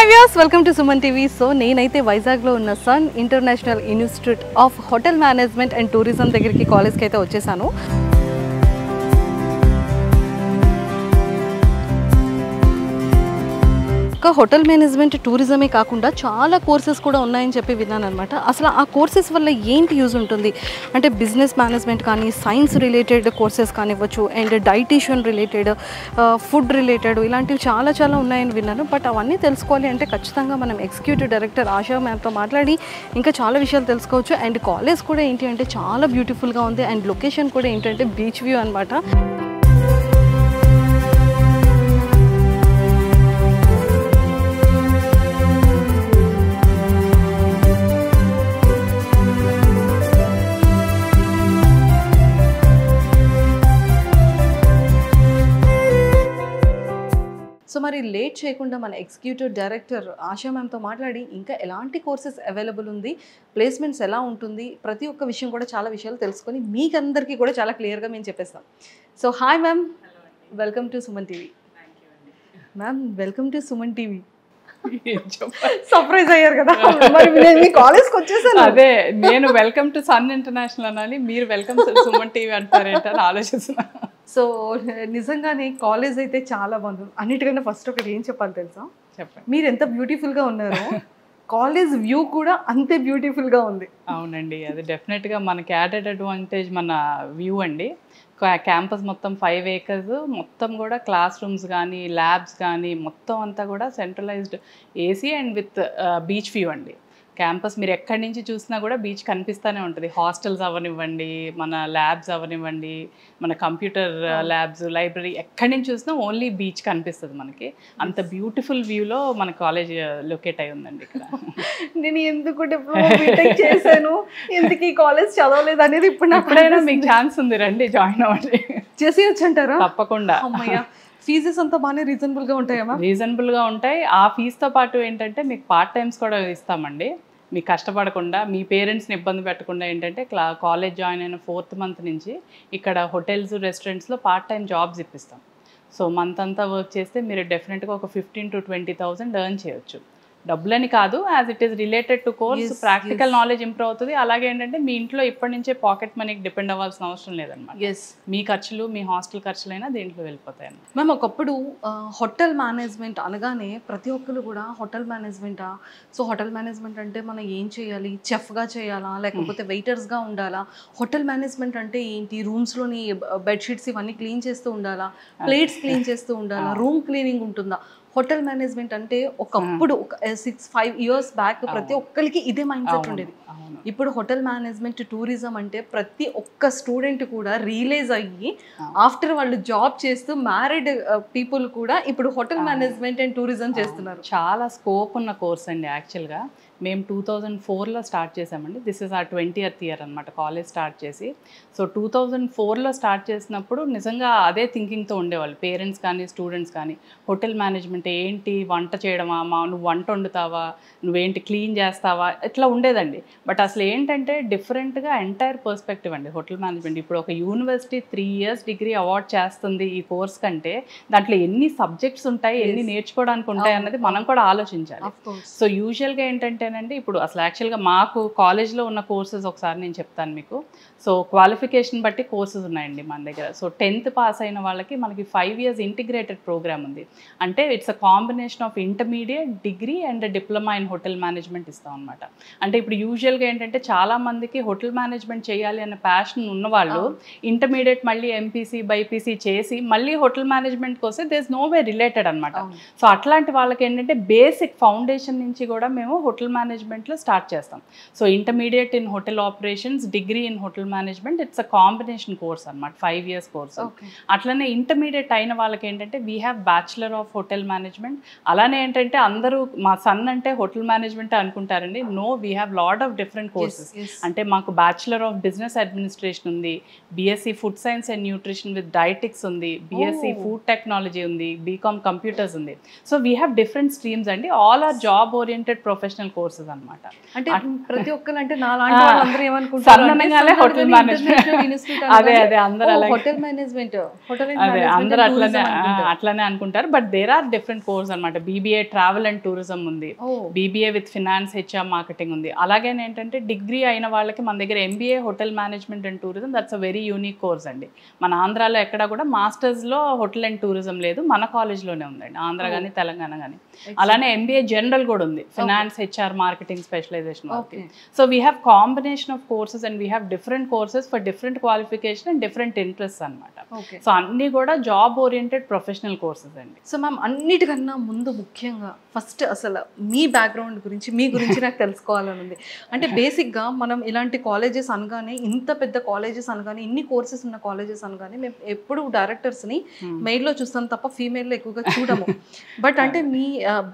Hi viewers, welcome to Suman TV. So నేనైతే వైజాగ్లో ఉన్న Sun international institute of hotel management and tourism దగ్గరికి కాలేజ్కి అయితే వచ్చేసాను. హోటల్ మేనేజ్మెంట్ టూరిజమే కాకుండా చాలా కోర్సెస్ కూడా ఉన్నాయని చెప్పి విన్నాను అనమాట. అసలు ఆ కోర్సెస్ వల్ల ఏంటి యూజ్ ఉంటుంది అంటే బిజినెస్ మేనేజ్మెంట్ కానీ, సైన్స్ రిలేటెడ్ కోర్సెస్ కానివ్వచ్చు, and dietician related, food related, ఇలాంటివి చాలా ఉన్నాయని విన్నాను. బట్ అవన్నీ తెలుసుకోవాలి అంటే ఖచ్చితంగా మనం ఎగ్జిక్యూటివ్ డైరెక్టర్ ఆశా మ్యామ్తో మాట్లాడి ఇంకా చాలా విషయాలు తెలుసుకోవచ్చు. అండ్ కాలేజ్ కూడా ఏంటి అంటే చాలా బ్యూటిఫుల్గా ఉంది. అండ్ లొకేషన్ కూడా ఏంటంటే బీచ్ వ్యూ అనమాట. సో మరి లేట్ చేయకుండా మన ఎగ్జిక్యూటివ్ డైరెక్టర్ ఆశా మ్యామ్తో మాట్లాడి ఇంకా ఎలాంటి కోర్సెస్ అవైలబుల్ ఉంది, ప్లేస్మెంట్స్ ఎలా ఉంటుంది, ప్రతి ఒక్క విషయం కూడా చాలా విషయాలు తెలుసుకొని మీకు అందరికీ కూడా చాలా క్లియర్గా మేము చెప్పేస్తాం. So hi ma'am, welcome to Suman TV. Ma'am welcome to Suman TV. Surprise అయ్యారు కదా, మరి నేను మీ కాలేజ్కి వచ్చేసాను. అదే నేను వెల్కమ్ టు సన్ ఇంటర్నేషనల్ అనాలి, మీరు వెల్కమ్ టు సుమన్ టీవీ అంటారేంటని ఆలోచిస్తున్నా. సో నిజంగానే కాలేజ్ అయితే చాలా బాగుంది. అన్నిటికన్నా ఫస్ట్ ఒకటి ఏం చెప్పాలి తెలుసా, చెప్పండి. మీరు ఎంత బ్యూటిఫుల్గా ఉన్నారో కాలేజ్ వ్యూ కూడా అంతే బ్యూటిఫుల్గా ఉంది. అవునండి, అది డెఫినెట్గా మనకి యాడెడ్ అడ్వాంటేజ్ మన వ్యూ అండి. క్యాంపస్ మొత్తం 5 acres, మొత్తం కూడా క్లాస్ రూమ్స్ కానీ, ల్యాబ్స్ కానీ మొత్తం అంతా కూడా centralised AC and with beach view అండి. క్యాంపస్ మీరు ఎక్కడి నుంచి చూసినా కూడా బీచ్ కనిపిస్తూనే ఉంటుంది. హాస్టల్స్ అవనివ్వండి, మన ల్యాబ్స్ అవనివ్వండి, మన కంప్యూటర్ ల్యాబ్స్, లైబ్రరీ, ఎక్కడి నుంచి చూసినా ఓన్లీ బీచ్ కనిపిస్తుంది మనకి. అంత బ్యూటిఫుల్ వ్యూలో మన కాలేజ్ లొకేట్ అయి ఉందండి ఇక్కడ. నేను ఎందుకు డిప్లొమా బీటెక్ చేశాను, ఎందుకు ఈ కాలేజ్ చదవలేదు అనేది ఇప్పుడు ఎప్పుడైనా మీకు ఛాన్స్ ఉంది, రండి జాయిన్ అవ్వండి. చేసేయచ్చు అంటారా? తప్పకుండా. అమ్మయ్య, ఫీజెస్ అంతా బాగానే రీజనబుల్గా ఉంటాయమ్మా? రీజనబుల్గా ఉంటాయి. ఆ ఫీజుతో పాటు ఏంటంటే మీకు పార్ట్ టైమ్స్ కూడా ఇస్తామండి. మీకు కష్టపడకుండా, మీ పేరెంట్స్ని ఇబ్బంది పెట్టకుండా ఏంటంటే కాలేజ్ జాయిన్ అయిన 4th month నుంచి ఇక్కడ హోటల్స్, రెస్టారెంట్స్లో పార్ట్ టైం జాబ్స్ ఇప్పిస్తాం. సో మంత్ అంతా వర్క్ చేస్తే మీరు డెఫినెట్గా ఒక 15,000 to 20,000 ఎర్న్ చేయొచ్చు. డబ్బులని కాదు, as it is related to course, practical knowledge improve అవుతుంది. అలాగే ఏంటంటే మీ ఇంట్లో ఇప్పటి నుంచే పాకెట్ మనీకి డిపెండ్ అవ్వాల్సిన అవసరం లేదనమాట. మీ ఖర్చులు, మీ హాస్టల్ ఖర్చులైనా దీంట్లో వెళ్ళిపోతాయి. మేము ఒకప్పుడు హోటల్ మేనేజ్మెంట్ అనగానే ప్రతి ఒక్కరు కూడా హోటల్ మేనేజ్మెంటా, సో హోటల్ మేనేజ్మెంట్ అంటే మనం ఏం చేయాలి, చెఫ్గా చేయాలా లేకపోతే వెయిటర్స్గా ఉండాలా, హోటల్ మేనేజ్మెంట్ అంటే ఏంటి, రూమ్స్లోని బెడ్షీట్స్ ఇవన్నీ క్లీన్ చేస్తూ ఉండాలా, ప్లేట్స్ క్లీన్ చేస్తూ ఉండాలా, రూమ్ క్లీనింగ్ ఉంటుందా? హోటల్ మేనేజ్మెంట్ అంటే ఒకప్పుడు ఒక 6-5 years బ్యాక్ ప్రతి ఒక్కరికి ఇదే మైండ్ సెట్ ఉండేది. ఇప్పుడు హోటల్ మేనేజ్మెంట్ టూరిజం అంటే ప్రతి ఒక్క స్టూడెంట్ కూడా రియలైజ్ అయ్యి ఆఫ్టర్ వాళ్ళు జాబ్ చేస్తూ మ్యారీడ్ పీపుల్ కూడా ఇప్పుడు హోటల్ మేనేజ్మెంట్ అండ్ టూరిజం చేస్తున్నారు. చాలా స్కోప్ ఉన్న కోర్స్ అండి. యాక్చువల్గా మేము 2004లో స్టార్ట్ చేసామండి. This is our 20th year అనమాట కాలేజ్ స్టార్ట్ చేసి. సో 2004లో స్టార్ట్ చేసినప్పుడు నిజంగా అదే థింకింగ్తో ఉండేవాళ్ళు పేరెంట్స్ కానీ, స్టూడెంట్స్ కానీ. హోటల్ మేనేజ్మెంట్ ఏంటి, వంట చేయడమా, నువ్వు వంట వండుతావా, నువ్వేంటి క్లీన్ చేస్తావా, ఇట్లా ఉండేదండి. బట్ అసలు ఏంటంటే డిఫరెంట్గా ఎంటైర్ పర్స్పెక్టివ్ అండి హోటల్ మేనేజ్మెంట్. ఇప్పుడు ఒక యూనివర్సిటీ 3 years డిగ్రీ అవార్డ్ చేస్తుంది ఈ కోర్స్ కంటే, దాంట్లో ఎన్ని సబ్జెక్ట్స్ ఉంటాయి, ఎన్ని నేర్చుకోవడానికి ఉంటాయి అన్నది మనం కూడా ఆలోచించాలి. సో యూజువల్గా ఏంటంటే ఇప్పుడు అసలు యాక్చువల్గా మాకు కాలేజ్లో ఉన్న కోర్సెస్ ఒకసారి నేను చెప్తాను మీకు. సో క్వాలిఫికేషన్ బట్టి కోర్సెస్ ఉన్నాయండి మన దగ్గర. సో 10th పాస్ అయిన వాళ్ళకి మనకి 5 years ఇంటిగ్రేటెడ్ ప్రోగ్రామ్ ఉంది. అంటే it's a combination of intermediate, degree and diploma in hotel management ఇస్తాం అనమాట. అంటే ఇప్పుడు యూజువల్గా ఏంటంటే చాలా మందికి హోటల్ మేనేజ్మెంట్ చేయాలి అనే ప్యాషన్ ఉన్నవాళ్ళు ఇంటర్మీడియట్ మళ్ళీ ఎంపీసీ, బైపీసీ చేసి మళ్ళీ హోటల్ మేనేజ్మెంట్కి వస్తే there is no way related అనమాట. సో అట్లాంటి వాళ్ళకి ఏంటంటే బేసిక్ ఫౌండేషన్ నుంచి కూడా మేము హోటల్ మేనేజ్మెంట్లో స్టార్ట్ చేస్తాం. So intermediate in hotel operations, degree in hotel management, it's a combination course అనమాట, 5 years కోర్స్. అట్లనే ఇంటర్మీడియట్ అయిన వాళ్ళకి ఏంటంటే we have bachelor of hotel management. అలానే ఏంటంటే అందరూ మా సన్ అంటే హోటల్ మేనేజ్మెంట్ అనుకుంటారండి. No, we have lot of different courses. అంటే మాకు బ్యాచులర్ ఆఫ్ బిజినెస్ అడ్మినిస్ట్రేషన్ ఉంది, BSc food science and nutrition with dietetics ఉంది, బీఎస్సీ ఫుడ్ టెక్నాలజీ ఉంది, బీకామ్ కంప్యూటర్స్ ఉంది. So we have different streams అండి. All are job oriented professional courses అనమాట. అంటే ప్రతి ఒక్కరు అంటే నాలాంటి వాళ్ళందరూ ఏమనుకుంటారు హోటల్ మేనేజ్మెంట్, అదే అదే అందరూ హోటల్ మేనేజ్మెంట్, అదే అందరూ అట్లానే అనుకుంటారు. But there are different course అనమాట. బీబీఏ ట్రావెల్ అండ్ టూరిజం ఉంది, BBA with finance HR marketing ఉంది. అలాగే ఏంటంటే డిగ్రీ అయిన వాళ్ళకి మన దగ్గర MBA hotel management and tourism, that's a very unique course అండి. మన ఆంధ్రాలో ఎక్కడ కూడా మాస్టర్స్లో హోటల్ అండ్ టూరిజం లేదు, మన కాలేజ్లోనే ఉందండి, ఆంధ్ర కానీ తెలంగాణ కానీ. అలానే ఎంబీఏ జనరల్ కూడా ఉంది, ఫినాన్స్ హెచ్ఆర్ మార్కెటింగ్ స్పెషలైజేషన్ వాళ్ళకి. So we have combination of courses and we have different courses for different qualification and different interest అనమాట. సో అన్ని కూడా జాబ్ ఓరియంటెడ్ ప్రొఫెషనల్ కోర్సెస్ అండి. సో మ్యామ్ అన్నిటికన్నా ముందు ముఖ్యంగా ఫస్ట్ అసలు మీ బ్యాక్గ్రౌండ్ గురించి, మీ గురించి నాకు తెలుసుకోవాలని ఉంది. అంటే బేసిక్గా మనం ఇలాంటి కాలేజెస్ అనగానే, ఇంత పెద్ద కాలేజెస్ అనగానే, ఇన్ని కోర్సెస్ ఉన్న కాలేజెస్ అనగానే మేము ఎప్పుడు డైరెక్టర్స్ని మెయిల్లో చూస్తాం తప్ప ఫీమేల్లో ఎక్కువగా చూడము. బట్ అంటే మీ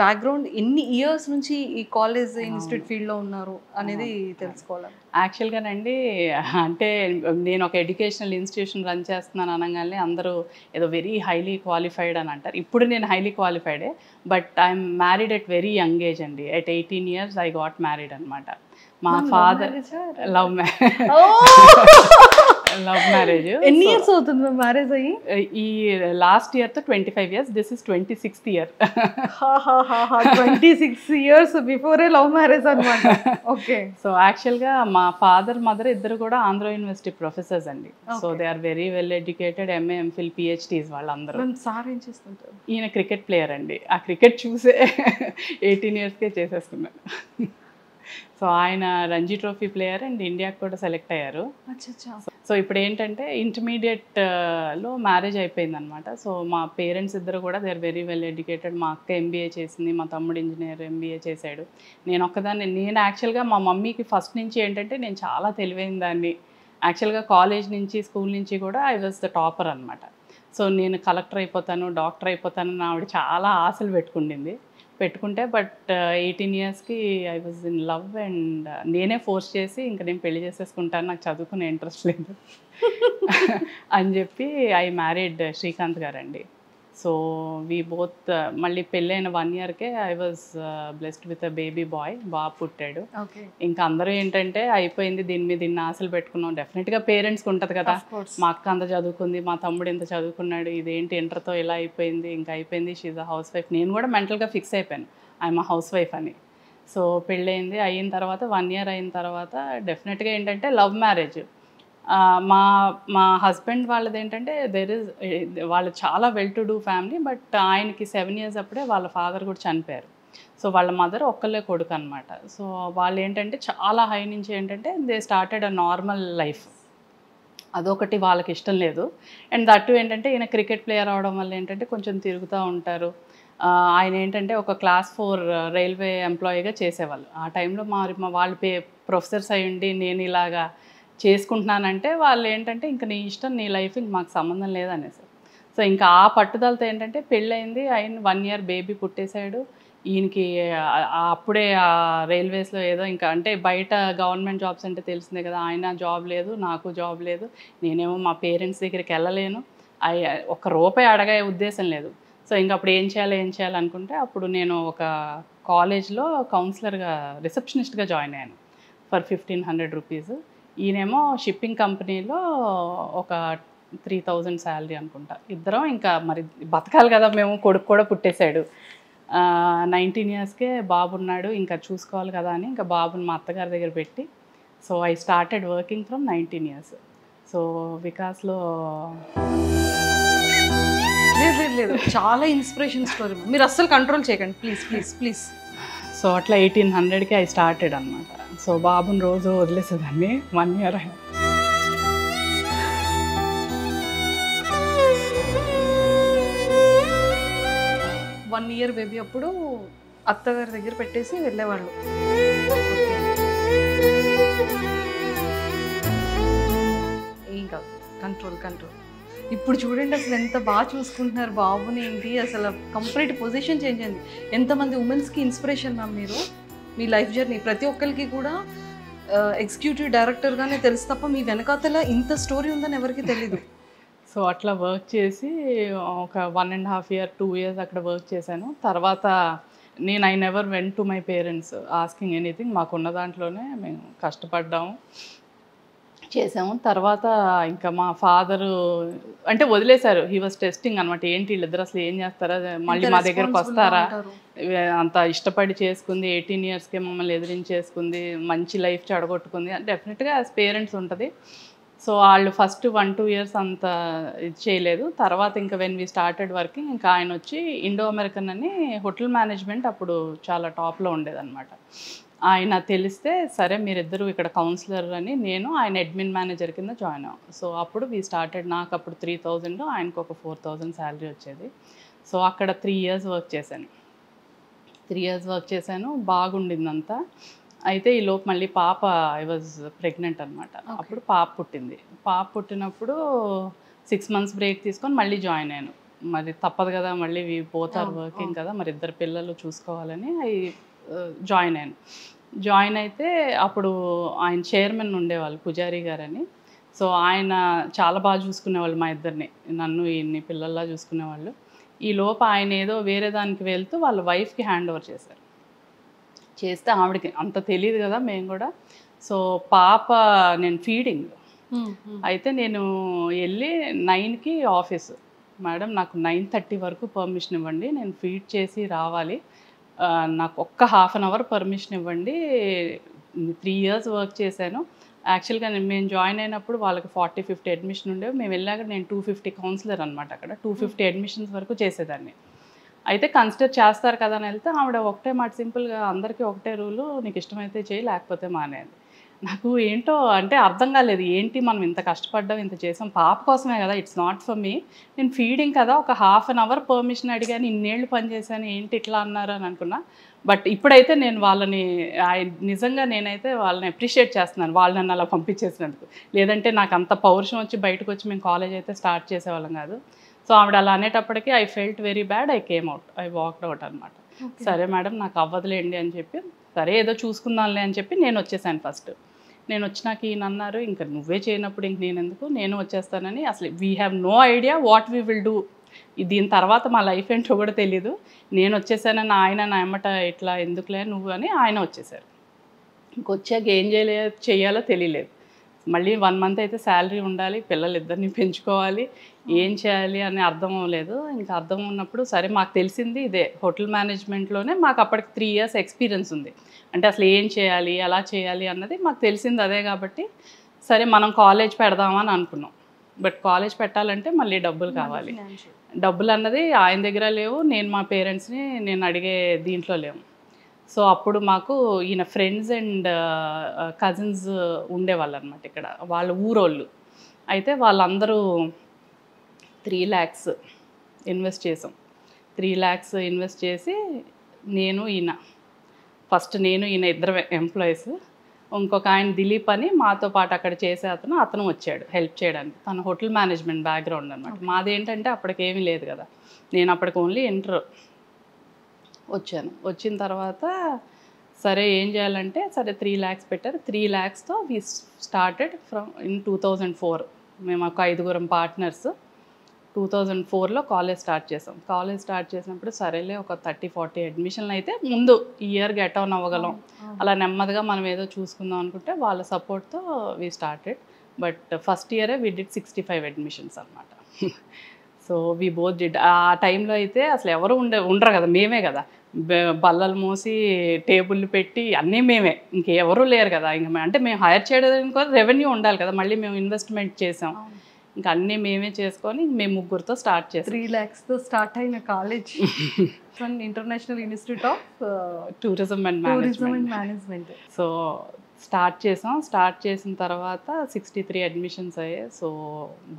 బ్యాక్గ్రౌండ్ ఎన్ని ఇయర్స్ నుంచి ఈ కాలేజ్ ఇన్స్టిట్యూట్ ఫీల్డ్లో ఉన్నారు అనేది తెలుసుకోవాలి. యాక్చువల్గానండి, అంటే నేను ఒక ఎడ్యుకేషనల్ ఇన్స్టిట్యూషన్ రన్ చేస్తున్నాను అనగానే అందరూ ఏదో వెరీ హైలీ క్వాలిఫైడ్ అని అంటారు. ఇప్పుడు నేను హైలీ క్వాలిఫైడే, but I'm married at very young age అండి. At 18 years I got married అనమాట. మా ఫాదర్ లవ్ మ్యారేజ్. ఎన్ని ఇయర్స్ అవుతుంది మ్యారేజ్ అయ్యి? ఈ లాస్ట్ ఇయర్తో 25 years, this is 26th year. 26 years బిఫోరే లవ్ మ్యారేజ్ అనమాట. ఓకే. సో యాక్చువల్గా మా ఫాదర్ మదర్ ఇద్దరు కూడా ఆంధ్ర యూనివర్సిటీ ప్రొఫెసర్స్ అండి. So they are very well educated, MA MPhil PhDs వాళ్ళందరూ. సార్ ఏం చేస్తుంటారు? ఈయన క్రికెట్ ప్లేయర్ అండి. ఆ క్రికెట్ చూసే 18 yearsకే చేసేస్తున్నాను. సో ఆయన రంజీ ట్రోఫీ ప్లేయర్ అండ్ ఇండియాకి కూడా సెలెక్ట్ అయ్యారు. సో ఇప్పుడు ఏంటంటే ఇంటర్మీడియట్లో మ్యారేజ్ అయిపోయింది అనమాట. సో మా పేరెంట్స్ ఇద్దరు కూడా they are very well educated. మా అక్క ఎంబీఏ చేసింది, మా తమ్ముడు ఇంజనీర్ ఎంబీఏ చేశాడు. నేను యాక్చువల్గా మా మమ్మీకి ఫస్ట్ నుంచి ఏంటంటే నేను చాలా తెలివైన దాన్ని. యాక్చువల్గా కాలేజ్ నుంచి స్కూల్ నుంచి కూడా ఐ వాజ్ ద టాపర్ అనమాట. సో నేను కలెక్టర్ అయిపోతాను, డాక్టర్ అయిపోతాను అని ఆవిడ చాలా ఆశలు పెట్టుకుంటే బట్ 18 yearsకి I was in love and నేనే ఫోర్స్ చేసి ఇంకా నేను పెళ్లి చేసేసుకుంటాను, నాకు చదువుకునే ఇంట్రెస్ట్ లేదు అని చెప్పి ఐ మ్యారీడ్ శ్రీకాంత్ గారండి. సో వీ బోత్ మళ్ళీ పెళ్ళైన 1 yearకే I was blessed with a baby boy, బాబు పుట్టాడు. ఇంకా అందరూ ఏంటంటే అయిపోయింది, దీని మీద ఇన్ని ఆశలు పెట్టుకున్నాం. డెఫినెట్గా పేరెంట్స్కి ఉంటుంది కదా, మా అక్క అంత చదువుకుంది, మా తమ్ముడు ఇంత చదువుకున్నాడు, ఇదేంటి ఇంటర్తో ఇలా అయిపోయింది, ఇంకా అయిపోయింది, షీజ్ అ హౌస్ వైఫ్. నేను కూడా మెంటల్గా ఫిక్స్ అయిపోయాను ఐఎమ్ అ హౌస్ వైఫ్ అని. సో పెళ్ళయింది, అయిన తర్వాత 1 year అయిన తర్వాత డెఫినెట్గా ఏంటంటే లవ్ మ్యారేజ్. మా హస్బెండ్ వాళ్ళది ఏంటంటే వాళ్ళు చాలా well to do family, but ఆయనకి 7 years అప్పుడే వాళ్ళ ఫాదర్ కూడా చనిపోయారు. సో వాళ్ళ మదర్ ఒక్కళ్ళే కొడుకు అనమాట. సో వాళ్ళు ఏంటంటే చాలా హై నుంచి ఏంటంటే they started a normal life. అదొకటి వాళ్ళకి ఇష్టం లేదు. అండ్ దట్టు ఏంటంటే ఈయన క్రికెట్ ప్లేయర్ అవడం వల్ల ఏంటంటే కొంచెం తిరుగుతూ ఉంటారు. ఆయన ఏంటంటే ఒక క్లాస్ 4 రైల్వే ఎంప్లాయీగా చేసేవాళ్ళు. ఆ టైంలో మా వాళ్ళు ప్రొఫెసర్స్ అయ్యి ఉండి నేను ఇలాగా చేసుకుంటున్నానంటే వాళ్ళు ఏంటంటే ఇంకా నీ ఇష్టం, నీ లైఫ్ ఇంక మాకు సంబంధం లేదనేసి. సో ఇంకా ఆ పట్టుదలతో ఏంటంటే పెళ్ళయింది, ఆయన 1 year బేబీ పుట్టేశాడు. ఈయనకి అప్పుడే ఆ రైల్వేస్లో ఏదో ఇంకా అంటే బయట గవర్నమెంట్ జాబ్స్ అంటే తెలిసిందే కదా, ఆయన జాబ్ లేదు, నాకు జాబ్ లేదు, నేనేమో మా పేరెంట్స్ దగ్గరికి వెళ్ళలేను, ₹1 అడగే ఉద్దేశం లేదు. సో ఇంక అప్పుడు ఏం చేయాలనుకుంటే అప్పుడు నేను ఒక కాలేజ్లో కౌన్సిలర్గా రిసెప్షనిస్ట్గా జాయిన్ అయ్యాను ఫర్ 1500 rupees. ఈయనేమో షిప్పింగ్ కంపెనీలో ఒక 3000 శాలరీ అనుకుంటా. ఇద్దరం ఇంకా మరి బతకాలి కదా, మేము కొడుకు కూడా పుట్టేశాడు. 19 yearsకే బాబు ఉన్నాడు, ఇంకా చూసుకోవాలి కదా అని ఇంకా బాబుని మా అత్తగారి దగ్గర పెట్టి so I started working from 19 years. So వికాస్లో లేదు చాలా ఇన్స్పిరేషన్ స్టోరీ, మీరు అస్సలు కంట్రోల్ చేయకండి ప్లీజ్. సో అట్లా 1800కి ఐ స్టార్టెడ్ అనమాట. సో బాబుని రోజు వదిలేసేదాన్ని 1 year. 1 year బేబీ అప్పుడు అత్తగారి దగ్గర పెట్టేసి వెళ్ళేవాళ్ళు. ఇంకా కంట్రోల్. ఇప్పుడు చూడండి అసలు ఎంత బాగా చూసుకుంటున్నారు బాబుని, ఏంటి అసలు కంప్లీట్ పొజిషన్ చేంజ్ అయింది. ఎంతమంది ఉమెన్స్కి ఇన్స్పిరేషన్ మ్యామ్ మీరు, మీ లైఫ్ జర్నీ ప్రతి ఒక్కరికి కూడా ఎగ్జిక్యూటివ్ డైరెక్టర్గానే తెలుసు తప్ప మీ వెనకాతల ఇంత స్టోరీ ఉందని ఎవరికి తెలీదు. సో అట్లా వర్క్ చేసి ఒక 1.5 year 2 years అక్కడ వర్క్ చేశాను. తర్వాత నేను I never went to my parents asking anything. మాకున్న దాంట్లోనే మేము కష్టపడ్డాము, చేసాము. తర్వాత ఇంకా మా ఫాదరు అంటే వదిలేశారు. హీ వాజ్ టెస్టింగ్ అనమాట. ఏంటి వీళ్ళిద్దరు అసలు ఏం చేస్తారా, మళ్ళీ మా దగ్గరకు వస్తారా, అంత ఇష్టపడి చేసుకుంది, 18 yearsకే మమ్మల్ని ఎదిరించేసుకుంది, మంచి లైఫ్ చెడగొట్టుకుంది. డెఫినెట్గా యాజ్ పేరెంట్స్ ఉంటుంది. సో వాళ్ళు ఫస్ట్ 1-2 years అంత ఇది చేయలేదు. తర్వాత ఇంకా వెన్ వీ స్టార్టెడ్ వర్కింగ్, ఇంకా ఆయన వచ్చి ఇండో అమెరికన్ అని హోటల్ మేనేజ్మెంట్ అప్పుడు చాలా టాప్లో ఉండేదన్నమాట. ఆయన తెలిస్తే సరే మీరిద్దరూ ఇక్కడ కౌన్సిలర్ అని, నేను ఆయన అడ్మిన్ మేనేజర్ కింద జాయిన్ అయ్యాం. సో అప్పుడు వీ స్టార్టెడ్. నాకు అప్పుడు 3,000, ఆయనకు ఒక 4,000 శాలరీ వచ్చేది. సో అక్కడ 3 years వర్క్ చేశాను. 3 years వర్క్ చేశాను, బాగుండిందంతా. అయితే ఈ లోపు మళ్ళీ పాప, ఐ వాజ్ ప్రెగ్నెంట్ అనమాట. అప్పుడు పాప పుట్టింది. పాప పుట్టినప్పుడు 6 months బ్రేక్ తీసుకొని మళ్ళీ జాయిన్ అయ్యాను. మరి తప్పదు కదా, మళ్ళీ పోతారు వర్కింగ్ కదా, మరి ఇద్దరు పిల్లలు చూసుకోవాలని జాయిన్ అయ్యాను. జాయిన్ అయితే అప్పుడు ఆయన చైర్మన్ ఉండేవాళ్ళు, పుజారి గారని. సో ఆయన చాలా బాగా చూసుకునేవాళ్ళు మా ఇద్దరిని, నన్ను ఈయన్ని పిల్లల్లా చూసుకునేవాళ్ళు. ఈ లోపు ఆయన ఏదో వేరే దానికి వెళ్తూ వాళ్ళ వైఫ్కి హ్యాండ్ ఓవర్ చేశారు. చేస్తే ఆవిడకి అంత తెలియదు కదా మేము కూడా. సో పాప, నేను ఫీడింగ్ అయితే నేను వెళ్ళి 9కి ఆఫీసు, మేడం నాకు 9:30 వరకు పర్మిషన్ ఇవ్వండి, నేను ఫీడ్ చేసి రావాలి, నాకు ఒక్క 1/2 hour పర్మిషన్ ఇవ్వండి. 3 years వర్క్ చేశాను. యాక్చువల్గా మేము జాయిన్ అయినప్పుడు వాళ్ళకి 40-50 అడ్మిషన్ ఉండేవి. మేము వెళ్ళాక నేను 250 కౌన్సిలర్ అనమాట. అక్కడ 250 అడ్మిషన్స్ వరకు చేసేదాన్ని. అయితే కన్సిడర్ చేస్తారు కదా అని వెళ్తే ఆవిడ ఒకటే మాట, సింపుల్గా అందరికీ ఒకటే రూలు, నీకు ఇష్టమైతే చేయి లేకపోతే మానేది. నాకు ఏంటో అంటే అర్థం కాలేదు, ఏంటి మనం ఇంత కష్టపడ్డాం, ఇంత చేసాం పాప కోసమే కదా, ఇట్స్ నాట్ ఫర్ మీ, నేను ఫీడింగ్ కదా, ఒక 1/2 hour పర్మిషన్ అడిగాను, ఇన్నేళ్ళు పనిచేశాను, ఏంటి ఇట్లా అన్నారు అని అనుకున్నా. బట్ ఇప్పుడైతే నేను వాళ్ళని నిజంగా నేనైతే వాళ్ళని అప్రిషియేట్ చేస్తున్నాను, వాళ్ళు నన్ను అలా పంపించేసినందుకు. లేదంటే నాకు అంత పౌరుషం వచ్చి బయటకు వచ్చి మేము కాలేజ్ అయితే స్టార్ట్ చేసేవాళ్ళం కాదు. సో ఆవిడ అలా అనేటప్పటికీ I felt very bad, I came out, I walked out అనమాట. సరే మేడం నాకు అవ్వదులేండి అని చెప్పి, సరే ఏదో చూసుకుందాంలే అని చెప్పి నేను వచ్చేసాను. ఫస్ట్ నేను వచ్చినాక ఈయన అన్నారు, ఇంకా నువ్వే చేయనప్పుడు ఇంక నేను ఎందుకు, నేను వచ్చేస్తానని. అసలు we have no idea what we will do, దీని తర్వాత మా లైఫ్ ఏంటో కూడా తెలీదు. నేను వచ్చేసానని ఆయన నా ఎమ్మట ఇట్లా ఎందుకులే నువ్వు అని ఆయన వచ్చేసారు. ఇంకొచ్చాక ఏం చేయాలో తెలియలేదు. మళ్ళీ 1 month అయితే శాలరీ ఉండాలి, పిల్లలిద్దరిని పెంచుకోవాలి, ఏం చేయాలి అని అర్థం అవ్వలేదు. ఇంకా అర్థం ఉన్నప్పుడు సరే మాకు తెలిసింది ఇదే, హోటల్ మేనేజ్మెంట్లోనే మాకు అప్పటికి 3 years ఎక్స్పీరియన్స్ ఉంది. అంటే అసలు ఏం చేయాలి, ఎలా చేయాలి అన్నది మాకు తెలిసింది అదే కాబట్టి సరే మనం కాలేజ్ పెడదామని అనుకున్నాం. బట్ కాలేజ్ పెట్టాలంటే మళ్ళీ డబ్బులు కావాలి. డబ్బులు అన్నది ఆయన దగ్గర లేవు, నేను మా పేరెంట్స్ని నేను అడిగే దీంట్లో లేవు. సో అప్పుడు మాకు ఈయన ఫ్రెండ్స్ అండ్ కజిన్స్ ఉండేవాళ్ళు అనమాట ఇక్కడ, వాళ్ళ ఊరోళ్ళు. అయితే వాళ్ళందరూ 3 lakhs ఇన్వెస్ట్ చేసాం. 3 lakhs ఇన్వెస్ట్ చేసి నేను ఈయన, ఫస్ట్ నేను ఈయన ఇద్దరు ఎంప్లాయీస్, ఇంకొక ఆయన దిలీప్ అని మాతో పాటు అక్కడ చేసే అతను వచ్చాడు హెల్ప్ చేయడానికి. తన హోటల్ మేనేజ్మెంట్ బ్యాక్గ్రౌండ్ అనమాట. మాది ఏంటంటే అప్పటికేమీ లేదు కదా, నేను అప్పటికి ఓన్లీ ఇంటర్ వచ్చాను. వచ్చిన తర్వాత సరే ఏం చేయాలంటే సరే 3 lakhs పెట్టారు. 3 lakhsతో వీ స్టార్టెడ్ ఫ్రమ్ ఇన్ 2004. మేము ఒక 5 పార్ట్నర్స్ 2004లో కాలేజ్ స్టార్ట్ చేసాం. కాలేజ్ స్టార్ట్ చేసినప్పుడు సరేలే ఒక 30-40 అడ్మిషన్లు అయితే ముందు ఇయర్ గెట్ ఆన్ అవ్వగలం, అలా నెమ్మదిగా మనం ఏదో చూసుకుందాం అనుకుంటే వాళ్ళ సపోర్ట్తో వీ స్టార్టెడ్. బట్ ఫస్ట్ ఇయరే వీ డిడ్ 65 అడ్మిషన్స్ అనమాట. So we both did. ఆ టైంలో అయితే అసలు ఎవరు ఉండరు కదా, మేమే కదా బల్లలు మోసి టేబుల్లు పెట్టి అన్నీ మేమే, ఇంకెవరూ లేరు కదా. ఇంకా అంటే మేము హైర్ చేయడానికి కూడా రెవెన్యూ ఉండాలి కదా, మళ్ళీ మేము ఇన్వెస్ట్మెంట్ చేసాం, ఇంకా అన్నీ మేమే చేసుకొని మేము 3 స్టార్ట్ చేసాం. 3 lakhsతో స్టార్ట్ అయిన college international institute of tourism and management. So start చేసాం. స్టార్ట్ చేసిన తర్వాత 63 అడ్మిషన్స్ అయ్యాయి. సో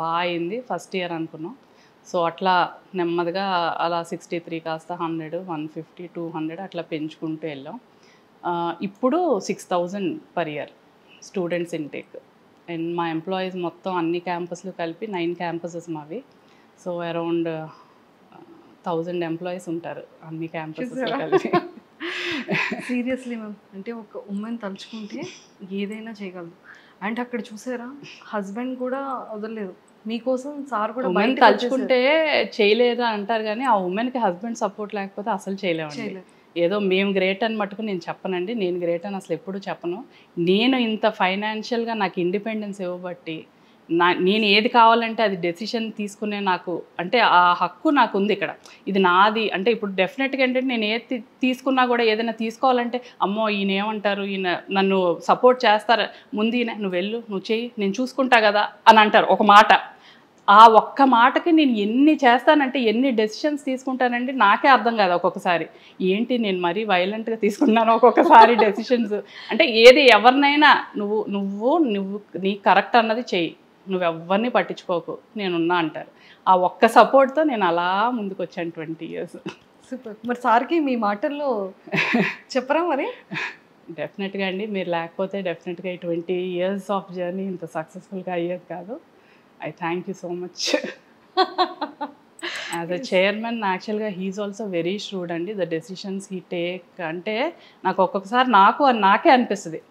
బాగా అయింది. ఫస్ట్ ఇయర్ అనుకున్నాం. సో అట్లా నెమ్మదిగా అలా 63 కాస్త 100, 150, 200 అట్లా పెంచుకుంటూ వెళ్ళాం. ఇప్పుడు 6,000 per year students intake. And మా ఎంప్లాయీస్ మొత్తం అన్ని క్యాంపస్లు కలిపి 9 campuses మావి. సో అరౌండ్ 1000 ఎంప్లాయీస్ ఉంటారు అన్ని క్యాంపసెస్లో కలిపి. సీరియస్లీ మ్యామ్, అంటే ఒక ఉమెన్ తలుచుకుంటే ఏదైనా చేయగలదు. అండ్ అక్కడ చూసారా, హస్బెండ్ కూడా వదలలేదు మీకోసం. సార్ కూడా ఉమెన్ బయటకు తలుచుకుంటే చేయలేదా అంటారు కానీ ఆ ఉమెన్కి హస్బెండ్ సపోర్ట్ లేకపోతే అసలు చేయలేమండి. చేయలేదు. ఏదో మేము గ్రేట్ అని మటుకు నేను చెప్పనండి, నేను గ్రేట్ అని అసలు ఎప్పుడూ చెప్పను. నేను ఇంత ఫైనాన్షియల్గా నాకు ఇండిపెండెన్స్ ఇవ్వబట్టి నేను ఏది కావాలంటే అది డెసిషన్ తీసుకునే నాకు అంటే ఆ హక్కు నాకు ఉంది ఇక్కడ. ఇది నాది అంటే ఇప్పుడు డెఫినెట్గా ఏంటంటే నేను ఏది తీసుకున్నా కూడా ఏదైనా తీసుకోవాలంటే అమ్మో ఈయన ఏమంటారు, ఈయన నన్ను సపోర్ట్ చేస్తారు, ముందు ఈయన నువ్వు వెళ్ళు నువ్వు చెయ్యి నేను చూసుకుంటా కదా అని అంటారు ఒక మాట. ఆ ఒక్క మాటకి నేను ఎన్ని చేస్తానంటే ఎన్ని డెసిషన్స్ తీసుకుంటానండి నాకే అర్థం కాదు ఒక్కొక్కసారి. ఏంటి నేను మరీ వైలెంట్గా తీసుకున్నాను ఒక్కొక్కసారి డెసిషన్స్. అంటే ఏది ఎవరినైనా నువ్వు నువ్వు నువ్వు నీ కరెక్ట్ అన్నది చెయ్యి, నువ్వు ఎవరిని పట్టించుకోకు నేనున్నా అంటారు. ఆ ఒక్క సపోర్ట్తో నేను అలా ముందుకు వచ్చాను 20 years. సూపర్. మరి సార్కి మీ మాటల్లో చెప్పరా మరి? డెఫినెట్గా అండి, మీరు లేకపోతే డెఫినెట్గా ఈ 20 years ఆఫ్ జర్నీ ఇంత సక్సెస్ఫుల్గా అయ్యేది కాదు. I thank you so much. As a chairman, యాక్చువల్గా హీఈస్ ఆల్సో వెరీ shrewd అండి. ద డెసిషన్స్ హీ టేక్ అంటే నాకు ఒక్కొక్కసారి నాకే అనిపిస్తుంది.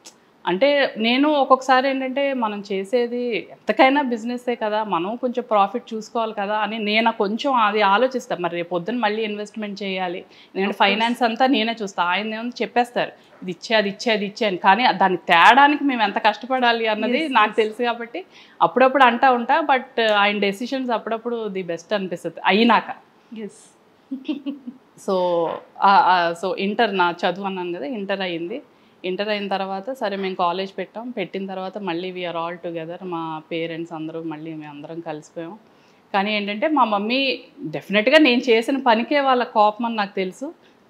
అంటే నేను ఒక్కొక్కసారి ఏంటంటే మనం చేసేది ఎంతకైనా బిజినెస్సే కదా, మనం కొంచెం ప్రాఫిట్ చూసుకోవాలి కదా అని నేను కొంచెం అది ఆలోచిస్తాను. మరి రేపు పొద్దున్న మళ్ళీ ఇన్వెస్ట్మెంట్ చేయాలి, ఎందుకంటే ఫైనాన్స్ అంతా నేనే చూస్తాను. ఆయన ఏమో చెప్పేస్తారు ఇది ఇచ్చే అది ఇచ్చే అది ఇచ్చే అని, కానీ దాన్ని తేడానికి మేము ఎంత కష్టపడాలి అన్నది నాకు తెలుసు కాబట్టి అప్పుడప్పుడు అంటా ఉంటా. బట్ ఆయన డెసిషన్స్ అప్పుడప్పుడు ది బెస్ట్ అనిపిస్తుంది అయినాక. సో ఇంటర్ నా చదువు అన్నాను కదా, ఇంటర్ అయ్యింది. ఇంటర్ అయిన తర్వాత సరే మేము కాలేజ్ పెట్టిన తర్వాత మళ్ళీ వీఆర్ ఆల్ టుగెదర్, మా పేరెంట్స్ అందరూ మళ్ళీ మేము అందరం కలిసిపోయాం. కానీ ఏంటంటే మా మమ్మీ డెఫినెట్గా నేను చేసిన పనికే వాళ్ళ కోపం అని నాకు తెలుసు,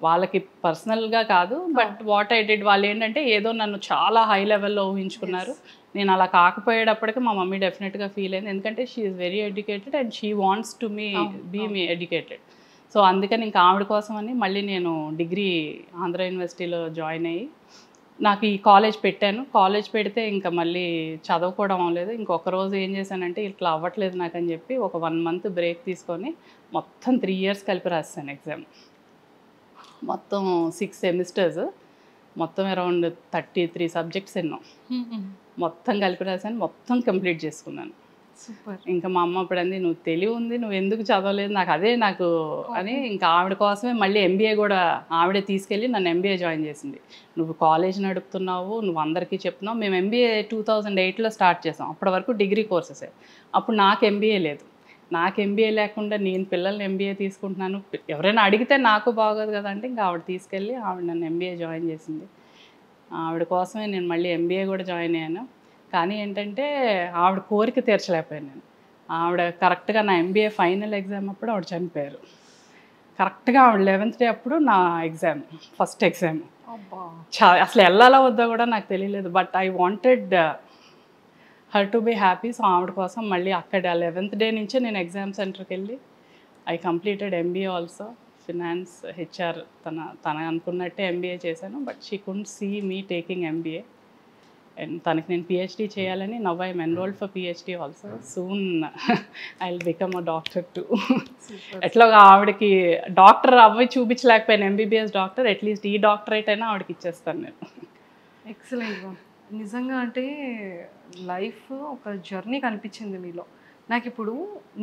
వాళ్ళకి పర్సనల్గా కాదు. బట్ వాట్ ఐ డిడ్, వాళ్ళు ఏంటంటే ఏదో నన్ను చాలా హై లెవెల్లో ఊహించుకున్నారు. నేను అలా కాకపోయేటప్పటికి మా మమ్మీ డెఫినెట్గా ఫీల్ అయింది, ఎందుకంటే she is very educated and she wants to be me educated. So అందుకని ఇంకా ఆవిడ కోసమని మళ్ళీ నేను డిగ్రీ ఆంధ్ర యూనివర్సిటీలో జాయిన్ అయ్యి నాకు ఈ కాలేజ్ కాలేజ్ పెడితే ఇంకా మళ్ళీ చదువుకోవడం అవ్వలేదు. ఇంకొక రోజు ఏం చేశానంటే ఇట్లా అవ్వట్లేదు నాకు అని చెప్పి ఒక 1 month బ్రేక్ తీసుకొని మొత్తం 3 years కలిపి రాస్తాను ఎగ్జామ్. మొత్తం 6 semesters, మొత్తం అరౌండ్ 33 subjects ఎన్నో మొత్తం కలిపి రాశాను, మొత్తం కంప్లీట్ చేసుకున్నాను. సూపర్. ఇంకా మా అమ్మ అప్పుడు అంది నువ్వు తెలివి ఉంది, నువ్వు ఎందుకు చదవలేదు, నాకు అని ఇంకా ఆవిడ కోసమే మళ్ళీ ఎంబీఏ కూడా ఆవిడే తీసుకెళ్ళి నన్ను ఎంబీఏ జాయిన్ చేసింది. నువ్వు కాలేజ్ నడుపుతున్నావు, నువ్వు అందరికీ చెప్తున్నావు. మేము ఎంబీఏ 2008లో స్టార్ట్ చేసాం, అప్పటి వరకు డిగ్రీ కోర్సెసే. అప్పుడు నాకు ఎంబీఏ లేదు. నాకు ఎంబీఏ లేకుండా నేను పిల్లల్ని ఎంబీఏ తీసుకుంటున్నాను, ఎవరైనా అడిగితే నాకు బాగోదు కదా అంటే ఇంకా ఆవిడ తీసుకెళ్ళి ఆవిడ నన్ను ఎంబీఏ జాయిన్ చేసింది. ఆవిడ కోసమే నేను మళ్ళీ ఎంబీఏ కూడా జాయిన్ అయ్యాను. కానీ ఏంటంటే ఆవిడ కోరిక తీర్చలేకపోయాను నేను. ఆవిడ కరెక్ట్గా నా ఎంబీఏ ఫైనల్ ఎగ్జామ్ అప్పుడు ఆవిడ చనిపోయారు. కరెక్ట్గా ఆవిడ 11th day అప్పుడు నా ఎగ్జామ్, ఫస్ట్ ఎగ్జామ్. అసలు వెళ్ళాలా వద్దా కూడా నాకు తెలియలేదు. But I wanted her to be happy. So ఆవిడ కోసం మళ్ళీ అక్కడ 11th day నుంచే నేను ఎగ్జామ్ సెంటర్కి వెళ్ళి I completed MBA also, finance HR. తన అనుకున్నట్టే ఎంబీఏ చేశాను. But she couldn't see me taking MBA. And తనకి నేను పిహెచ్డీ చేయాలని, now I'm enrolled for PhD also. Soon I will become a doctor too. ఎట్లా ఆవిడకి డాక్టర్ అవి చూపించలేకపోయాను, ఎంబీబీఎస్ డాక్టర్, అట్లీస్ట్ ఈ డాక్టరేట్ అయినా ఆవిడకి ఇచ్చేస్తాను నేను. ఎక్సలెంట్గా. నిజంగా అంటే లైఫ్ ఒక జర్నీ కనిపించింది మీలో. నాకు ఇప్పుడు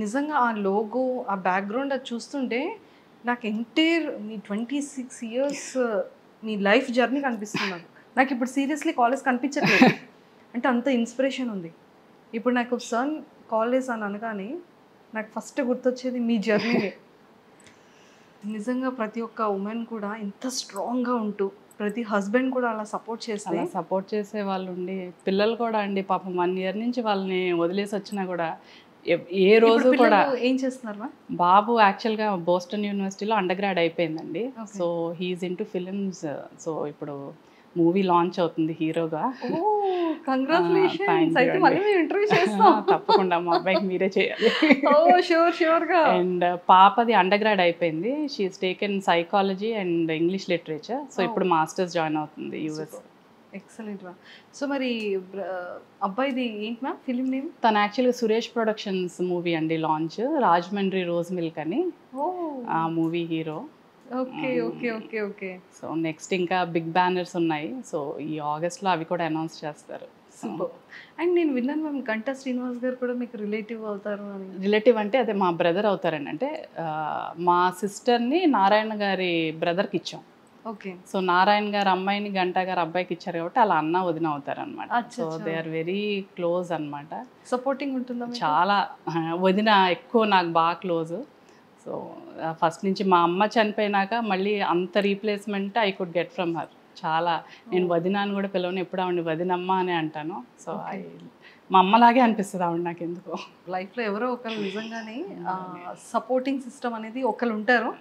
నిజంగా ఆ లోగో, ఆ బ్యాక్గ్రౌండ్ అది చూస్తుంటే నాకు ఎంటైర్ మీ 26 years మీ లైఫ్ జర్నీ కనిపిస్తుంది. నాకు ఇప్పుడు సీరియస్లీ కాలేజ్ కనిపించట్లేదు, అంటే అంత ఇన్స్పిరేషన్ ఉంది. ఇప్పుడు నాకు సన్ కాలేజ్ అని అనగానే నాకు ఫస్ట్ గుర్తొచ్చేది మీ జర్నీనే. నిజంగా ప్రతి ఒక్క ఉమెన్ కూడా ఇంత స్ట్రాంగ్గా ఉంటూ, ప్రతి హస్బెండ్ కూడా అలా సపోర్ట్ చేసే వాళ్ళు ఉండి, పిల్లలు కూడా అండి పాపం 1 year నుంచి వాళ్ళని వదిలేసి వచ్చినా కూడా ఏ రోజు కూడా ఏం చేస్తున్నారు? బాబు యాక్చువల్గా బోస్టన్ యూనివర్సిటీలో అండర్ గ్రాడ్ అయిపోయిందండి. So he's into films. So ఇప్పుడు మూవీ లాంచ్ అవుతుంది హీరోగా. తప్పకుండా మా అబ్బాయికి మీరే చేయాలి. అండ్ పాపది అండర్ గ్రాడ్ అయిపోయింది. She's taken psychology and English literature. So ఇప్పుడు మాస్టర్స్ జాయిన్ అవుతుంది యూఎస్. Excellent ma'am. సో మరి అబ్బాయిది ఏంటి మ్యామ్ ఫిలిం నేమ్? తను యాక్చువల్గా సురేష్ ప్రొడక్షన్స్ మూవీ అండి లాంచ్, రాజమండ్రి రోజ్ మిల్క్ అని ఆ movie hero. Okay okay okay okay. So next ఇంకా బిగ్ బ్యానర్స్ ఉన్నాయి. సో ఈ ఆగస్ట్లో అవి కూడా అనౌన్స్ చేస్తారు. సూపర్. అండ్ నేను విన్నాను మ్యామ్ గంటా శ్రీనివాస్ గారు కూడా మీకు రిలేటివ్ అవుతారు అని. రిలేటివ్ అంటే అదే మా బ్రదర్ అవుతారండి. అంటే మా సిస్టర్ని నారాయణ గారి బ్రదర్కి ఇచ్చాం. ఓకే. సో నారాయణ గారు అమ్మాయిని గంటా గారు అబ్బాయికి ఇచ్చారు కాబట్టి అలా అన్న వదిన అవుతారనమాట. So they are very close అనమాట. సపోర్టింగ్ ఉంటుందా మీకు? చాలా వదిన ఎక్కువ నాకు బాగా క్లోజ్. సో ఫస్ట్ నుంచి మా అమ్మ చనిపోయినాక మళ్ళీ అంత replacement I could get from her. చాలా నేను వదిన అని కూడా పిలవను, ఎప్పుడు ఆవిడ వదినమ్మ అని అంటాను. సో మా అమ్మలాగే అనిపిస్తుంది ఆవిడ నాకు ఎందుకో. లైఫ్లో ఎవరో ఒకరు నిజంగానే సపోర్టింగ్ సిస్టమ్ అనేది ఒకరు ఉంటారు.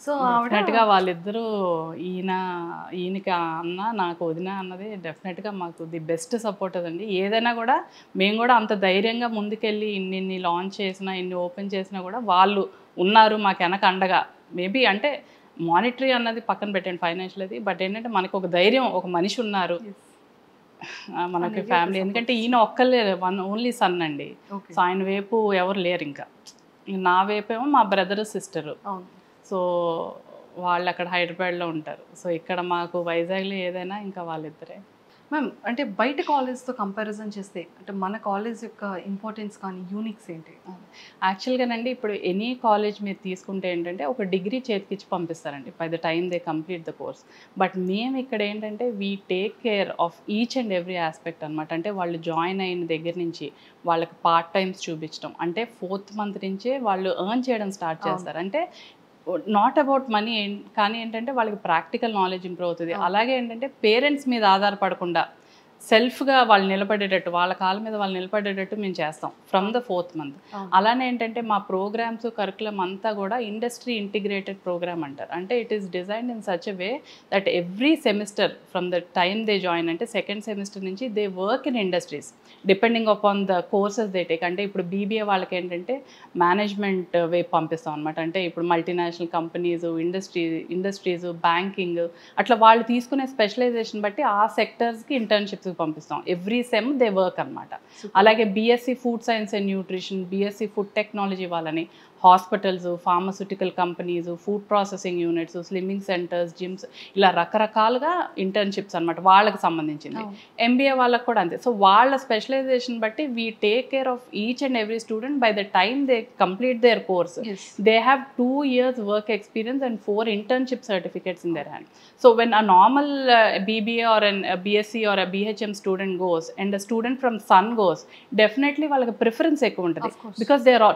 సో డెఫినెట్గా వాళ్ళిద్దరూ ఈయనకి అన్న నాకు వదిన అన్నది డెఫినెట్గా మాకు ది బెస్ట్ సపోర్ట్ అదండి. ఏదైనా కూడా మేము కూడా అంత ధైర్యంగా ముందుకెళ్ళి ఇన్ని లాంచ్ చేసినా ఇన్ని ఓపెన్ చేసినా కూడా వాళ్ళు ఉన్నారు మాకు వెనక అండగా. మేబీ అంటే మానిటరీ అన్నది పక్కన పెట్టండి, ఫైనాన్షియల్ అది, బట్ ఏంటంటే మనకు ఒక ధైర్యం, ఒక మనిషి ఉన్నారు మనకి ఫ్యామిలీ. ఎందుకంటే ఈయన ఒక్కళ్ళే ఓన్లీ సన్ అండి. సో ఆయన వైపు ఎవరు లేరు. ఇంకా నా వైపేమో మా బ్రదర్ సిస్టరు. సో వాళ్ళు అక్కడ హైదరాబాద్లో ఉంటారు. సో ఇక్కడ మాకు వైజాగ్లో ఏదైనా ఇంకా వాళ్ళిద్దరే. మ్యామ్ అంటే బయట కాలేజ్తో కంపారిజన్ చేస్తే అంటే మన కాలేజ్ యొక్క ఇంపార్టెన్స్ కానీ యూనిక్స్ ఏంటి? యాక్చువల్గానండి ఇప్పుడు ఎనీ కాలేజ్ మీరు తీసుకుంటే ఏంటంటే ఒక డిగ్రీ చేతికిచ్చి పంపిస్తారండి by the time they complete the course. But మేము ఇక్కడ ఏంటంటే we take care of each and every aspect అనమాట. అంటే వాళ్ళు జాయిన్ అయిన దగ్గర నుంచి వాళ్ళకి పార్ట్ టైమ్స్ చూపించడం, అంటే 4th month నుంచే వాళ్ళు ఎర్న్ చేయడం స్టార్ట్ చేస్తారు. అంటే నాట్ అబౌట్ మనీ, కానీ ఏంటంటే వాళ్ళకి ప్రాక్టికల్ నాలెడ్జ్ ఇంప్రూవ్ అవుతుంది. అలాగే ఏంటంటే పేరెంట్స్ మీద ఆధారపడకుండా సెల్ఫ్గా వాళ్ళు నిలబడేటట్టు, వాళ్ళ కాళ్ళ మీద వాళ్ళు నిలబడేటట్టు మేము చేస్తాం ఫ్రమ్ ద 4th month. అలానే ఏంటంటే మా ప్రోగ్రామ్స్ కరికులం అంతా కూడా ఇండస్ట్రీ ఇంటిగ్రేటెడ్ ప్రోగ్రామ్ అంటారు. అంటే it is designed in such a way that every semester from the time they join, అంటే 2nd semester నుంచి they work in industries depending upon the courses they take. అంటే ఇప్పుడు BBA వాళ్ళకి ఏంటంటే management వైపు పంపిస్తాం అనమాట. అంటే ఇప్పుడు మల్టీనేషనల్ కంపెనీస్, ఇండస్ట్రీస్, బ్యాంకింగ్, అట్లా వాళ్ళు తీసుకునే స్పెషలైజేషన్ బట్టి ఆ సెక్టర్స్కి ఇంటర్న్షిప్స్ పంపిస్తాం. ఎవ్రీ సెమ్ దే వర్క్ అనమాట. అలాగే BSc food science and nutrition, BSc food technology వాళ్ళని hospitals, pharmaceutical companies, food processing units, slimming centres, gyms, ఇలా రకరకాలుగా ఇంటర్న్షిప్స్ అనమాట వాళ్ళకి సంబంధించింది. ఎంబీఏ వాళ్ళకి కూడా అంతే. సో వాళ్ళ స్పెషలైజేషన్ బట్టి we take care of each and every student by the time they complete there course. They have 2 years work experience and 4 internship certificates in their hand. So when a normal BBA or a BSc or a BHM student goes and a student from Sun goes, definitely వాళ్ళకి preference ఎక్కువ ఉంటుంది. Because they are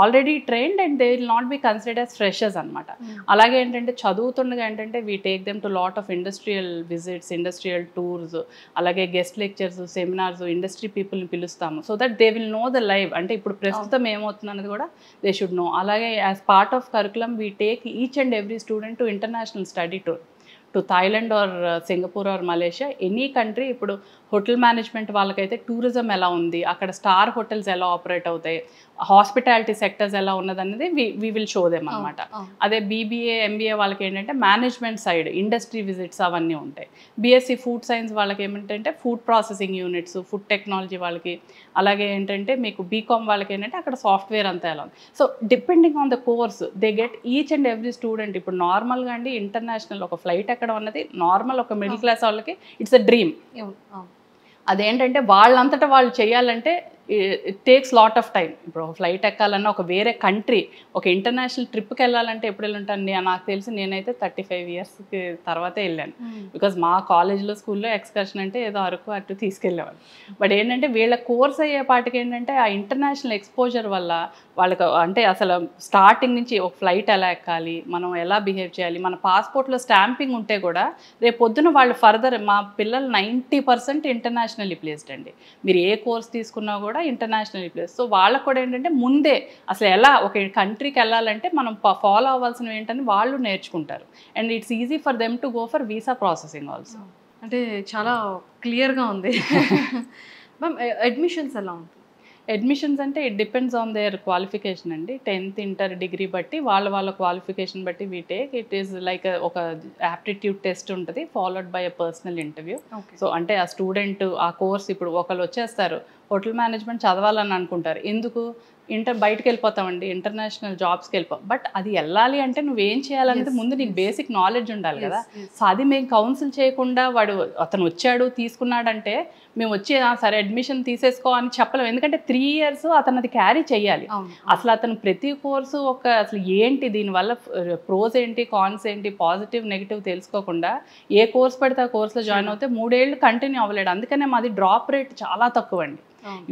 already trained and they will not be considered as freshers అనమాట. అలాగే ఏంటంటే చదువుతుండగా ఏంటంటే we take them to lot of industrial visits, industrial tours, అలాగే guest lectures, seminars, industry పీపుల్ని పిలుస్తాము. So that they will know the live, అంటే ఇప్పుడు ప్రస్తుతం ఏమవుతుంది అన్నది కూడా దే షుడ్ నో. అలాగే as part of curriculum we take each and every student to international study tour to Thailand or Singapore or Malaysia, any country. ఇప్పుడు hotel management వాళ్ళకైతే tourism ఎలా ఉంది, అక్కడ స్టార్ హోటల్స్ ఎలా ఆపరేట్ అవుతాయి, hospitality sectors ఎలా ఉన్నదన్నది వి విల్ షో దెమ్ అనమాట. అదే బీబీఏ, ఎంబీఏ వాళ్ళకి ఏంటంటే మేనేజ్మెంట్ సైడ్ ఇండస్ట్రీ విజిట్స్ అవన్నీ ఉంటాయి. బీఎస్సీ ఫుడ్ సైన్స్ వాళ్ళకి ఏమిటంటే food processing units, food technology వాళ్ళకి, అలాగే ఏంటంటే మీకు బీకామ్ వాళ్ళకి ఏంటంటే అక్కడ సాఫ్ట్వేర్ అంతా ఎలా ఉంది. So depending on the course they get each and every student. ఇప్పుడు నార్మల్గా అండి ఇంటర్నేషనల్ ఒక ఫ్లైట్ ఎక్కడం అన్నది నార్మల్ ఒక మిడిల్ క్లాస్ వాళ్ళకి ఇట్స్ అ డ్రీమ్. అదేంటంటే వాళ్ళంతటా వాళ్ళు చేయాలంటే it takes lot of time. ఇప్పుడు ఫ్లైట్ ఎక్కాలన్నా ఒక వేరే కంట్రీ, ఒక ఇంటర్నేషనల్ ట్రిప్కి వెళ్ళాలంటే ఎప్పుడు వెళ్ళుంటాను నాకు తెలిసి నేనైతే 35 years తర్వాతే వెళ్ళాను. బికాజ్ మా కాలేజ్లో, స్కూల్లో ఎక్స్కర్షన్ అంటే ఏదో అరకు అటు తీసుకెళ్ళేవాళ్ళు. బట్ ఏంటంటే వీళ్ళ కోర్స్ అయ్యేపాటికి ఏంటంటే ఆ ఇంటర్నేషనల్ ఎక్స్పోజర్ వల్ల వాళ్ళకి అంటే అసలు స్టార్టింగ్ నుంచి ఒక ఫ్లైట్ ఎలా ఎక్కాలి, మనం ఎలా బిహేవ్ చేయాలి, మన పాస్పోర్ట్లో స్టాంపింగ్ ఉంటే కూడా రేపు పొద్దున వాళ్ళు ఫర్దర్, మా పిల్లలు 90% ఇంటర్నేషనల్లీ ప్లేస్డ్ అండి. మీరు ఏ కోర్స్ తీసుకున్నా కూడా ఇంటర్నేషనల్ ప్లేస్. సో వాళ్ళకు కూడా ఏంటంటే ముందే అసలు ఎలా ఒక కంట్రీకి వెళ్ళాలంటే మనం ఫాలో అవ్వాల్సినవి ఏంటని వాళ్ళు నేర్చుకుంటారు. And it's easy for them to go for visa processing also. అంటే చాలా క్లియర్గా ఉంది. మ్యామ్ అడ్మిషన్స్ ఎలా ఉంటుంది? అడ్మిషన్స్ అంటే it depends on their qualification అండి. 10th ఇంటర్ డిగ్రీ బట్టి వాళ్ళ క్వాలిఫికేషన్ బట్టి we take. It is like ఒక యాప్టిట్యూడ్ టెస్ట్ ఉంటుంది followed by a personal interview. So అంటే ఆ స్టూడెంట్ ఆ కోర్స్ ఇప్పుడు ఒకళ్ళు వచ్చేస్తారు, హోటల్ మేనేజ్మెంట్ చదవాలని అనుకుంటారు. ఎందుకు? బయటకు వెళ్ళిపోతామండి, ఇంటర్నేషనల్ జాబ్స్కి వెళ్ళిపోతాం. బట్ అది వెళ్ళాలి అంటే నువ్వేం చేయాలంటే ముందు నీకు బేసిక్ నాలెడ్జ్ ఉండాలి కదా. సో అది మేము కౌన్సిల్ చేయకుండా అతను వచ్చాడు తీసుకున్నాడంటే మేము వచ్చి సరే అడ్మిషన్ తీసేసుకో అని చెప్పలేము. ఎందుకంటే 3 years అతను అది క్యారీ చేయాలి. అసలు అతను ప్రతి కోర్సు అసలు ఏంటి, దీనివల్ల ప్రోస్ ఏంటి, కాన్స్ ఏంటి, పాజిటివ్ నెగిటివ్ తెలుసుకోకుండా ఏ కోర్స్ పడితే ఆ కోర్సులో జాయిన్ అవుతే 3 ఏళ్ళు కంటిన్యూ అవ్వలేడు. అందుకనే మాది డ్రాప్ రేట్ చాలా తక్కువ అండి.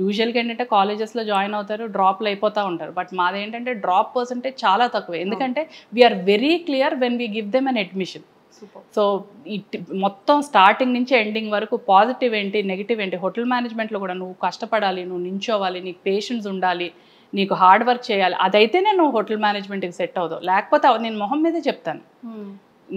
యూజువల్గా ఏంటంటే కాలేజెస్లో జాయిన్ అవుతారు, డ్రాప్లు అయిపోతూ ఉంటారు. బట్ మాది ఏంటంటే డ్రాప్ పర్సెంటేజ్ చాలా తక్కువ. ఎందుకంటే we are very clear when we give them an admission. So మొత్తం స్టార్టింగ్ నుంచి ఎండింగ్ వరకు పాజిటివ్ ఏంటి, నెగిటివ్ ఏంటి, హోటల్ మేనేజ్మెంట్లో కూడా నువ్వు కష్టపడాలి, నువ్వు నించోవాలి, నీకు పేషెన్స్ ఉండాలి, నీకు హార్డ్ వర్క్ చేయాలి. అదైతేనే నువ్వు హోటల్ మేనేజ్మెంట్కి సెట్ అవుతావు. లేకపోతే నేను మొహం మీదే చెప్తాను,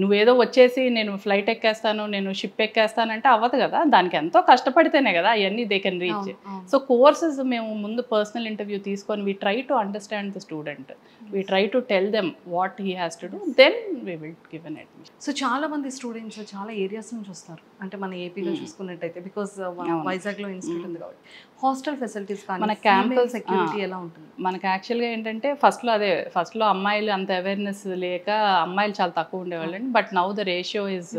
నువ్వేదో వచ్చేసి నేను ఫ్లైట్ ఎక్కేస్తాను, నేను షిప్ ఎక్కేస్తానంటే అవ్వదు కదా. దానికి ఎంతో కష్టపడితేనే కదా అవన్నీ they can reach. So courses మేము ముందు పర్సనల్ ఇంటర్వ్యూ తీసుకొని we try to understand the student, we try to tell them what he has to do, then we will give an admission. So చాలా మంది స్టూడెంట్స్ చాలా areas నుంచి వస్తారు. అంటే మన ఏపీలో చూసుకున్నట్టయితే బికాస్ వైజాగ్లో ఇన్స్టిట్యూట్ ఉంది కాబట్టి హాస్టల్ ఫెసిలిటీస్ కానీ మన క్యాంపస్ సెక్యూరిటీ ఎలా ఉంటుంది? మనకి యాక్చువల్గా ఏంటంటే ఫస్ట్లో అమ్మాయిలు అంత అవేర్నెస్ లేక అమ్మాయిలు చాలా తక్కువ ఉండేవాళ్ళు. But now the ratio is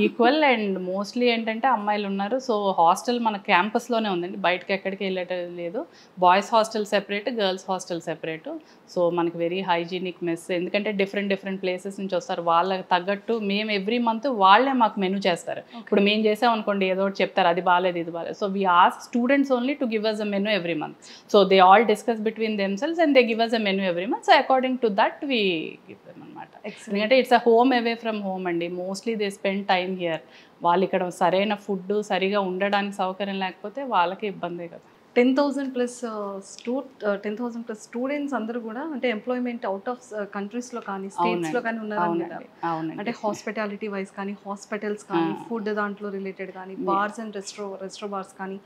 equal and mostly ఏంటంటే అమ్మాయిలు ఉన్నారు. సో హాస్టల్ మన క్యాంపస్లోనే ఉందండి, బయటకి ఎక్కడికి వెళ్ళేటది లేదు. Boys hostel separate, girls hostel separate. So మనకి వెరీ హైజీనిక్ మెస్. ఎందుకంటే డిఫరెంట్ ప్లేసెస్ నుంచి వస్తారు, వాళ్ళకి తగ్గట్టు మేము ఎవ్రీ మంత్ వాళ్ళే మాకు మెనూ చేస్తారు. ఇప్పుడు మేము చేసాం అనుకోండి, ఏదో ఒకటి చెప్తారు, అది బాగాలేదు, ఇది బాగాలేదు. So we ask students only to give us a menu every month. So they all discuss between themselves and they give us a menu every month. So according to that we give them anamata. Excellent. It's a home away from home andi. Mostly they spend time here. వాళ్ళు ఇక్కడ సరైన food సరిగా ఉండడానికి సౌకర్యం లేకపోతే వాళ్ళకి ఇబ్బందే కదా. 10,000 ప్లస్ స్టూడెంట్స్ అందరూ కూడా అంటే ఎంప్లాయ్మెంట్ అవుట్ ఆఫ్ కంట్రీస్లో కానీ స్టేట్స్లో కానీ ఉన్నారనుకుంటారు. అంటే హాస్పిటాలిటీ వైజ్ కానీ, హాస్పిటల్స్ కానీ, ఫుడ్ దాంట్లో రిలేటెడ్ కానీ, బార్స్ అండ్ రెస్టో బార్స్ కానీ,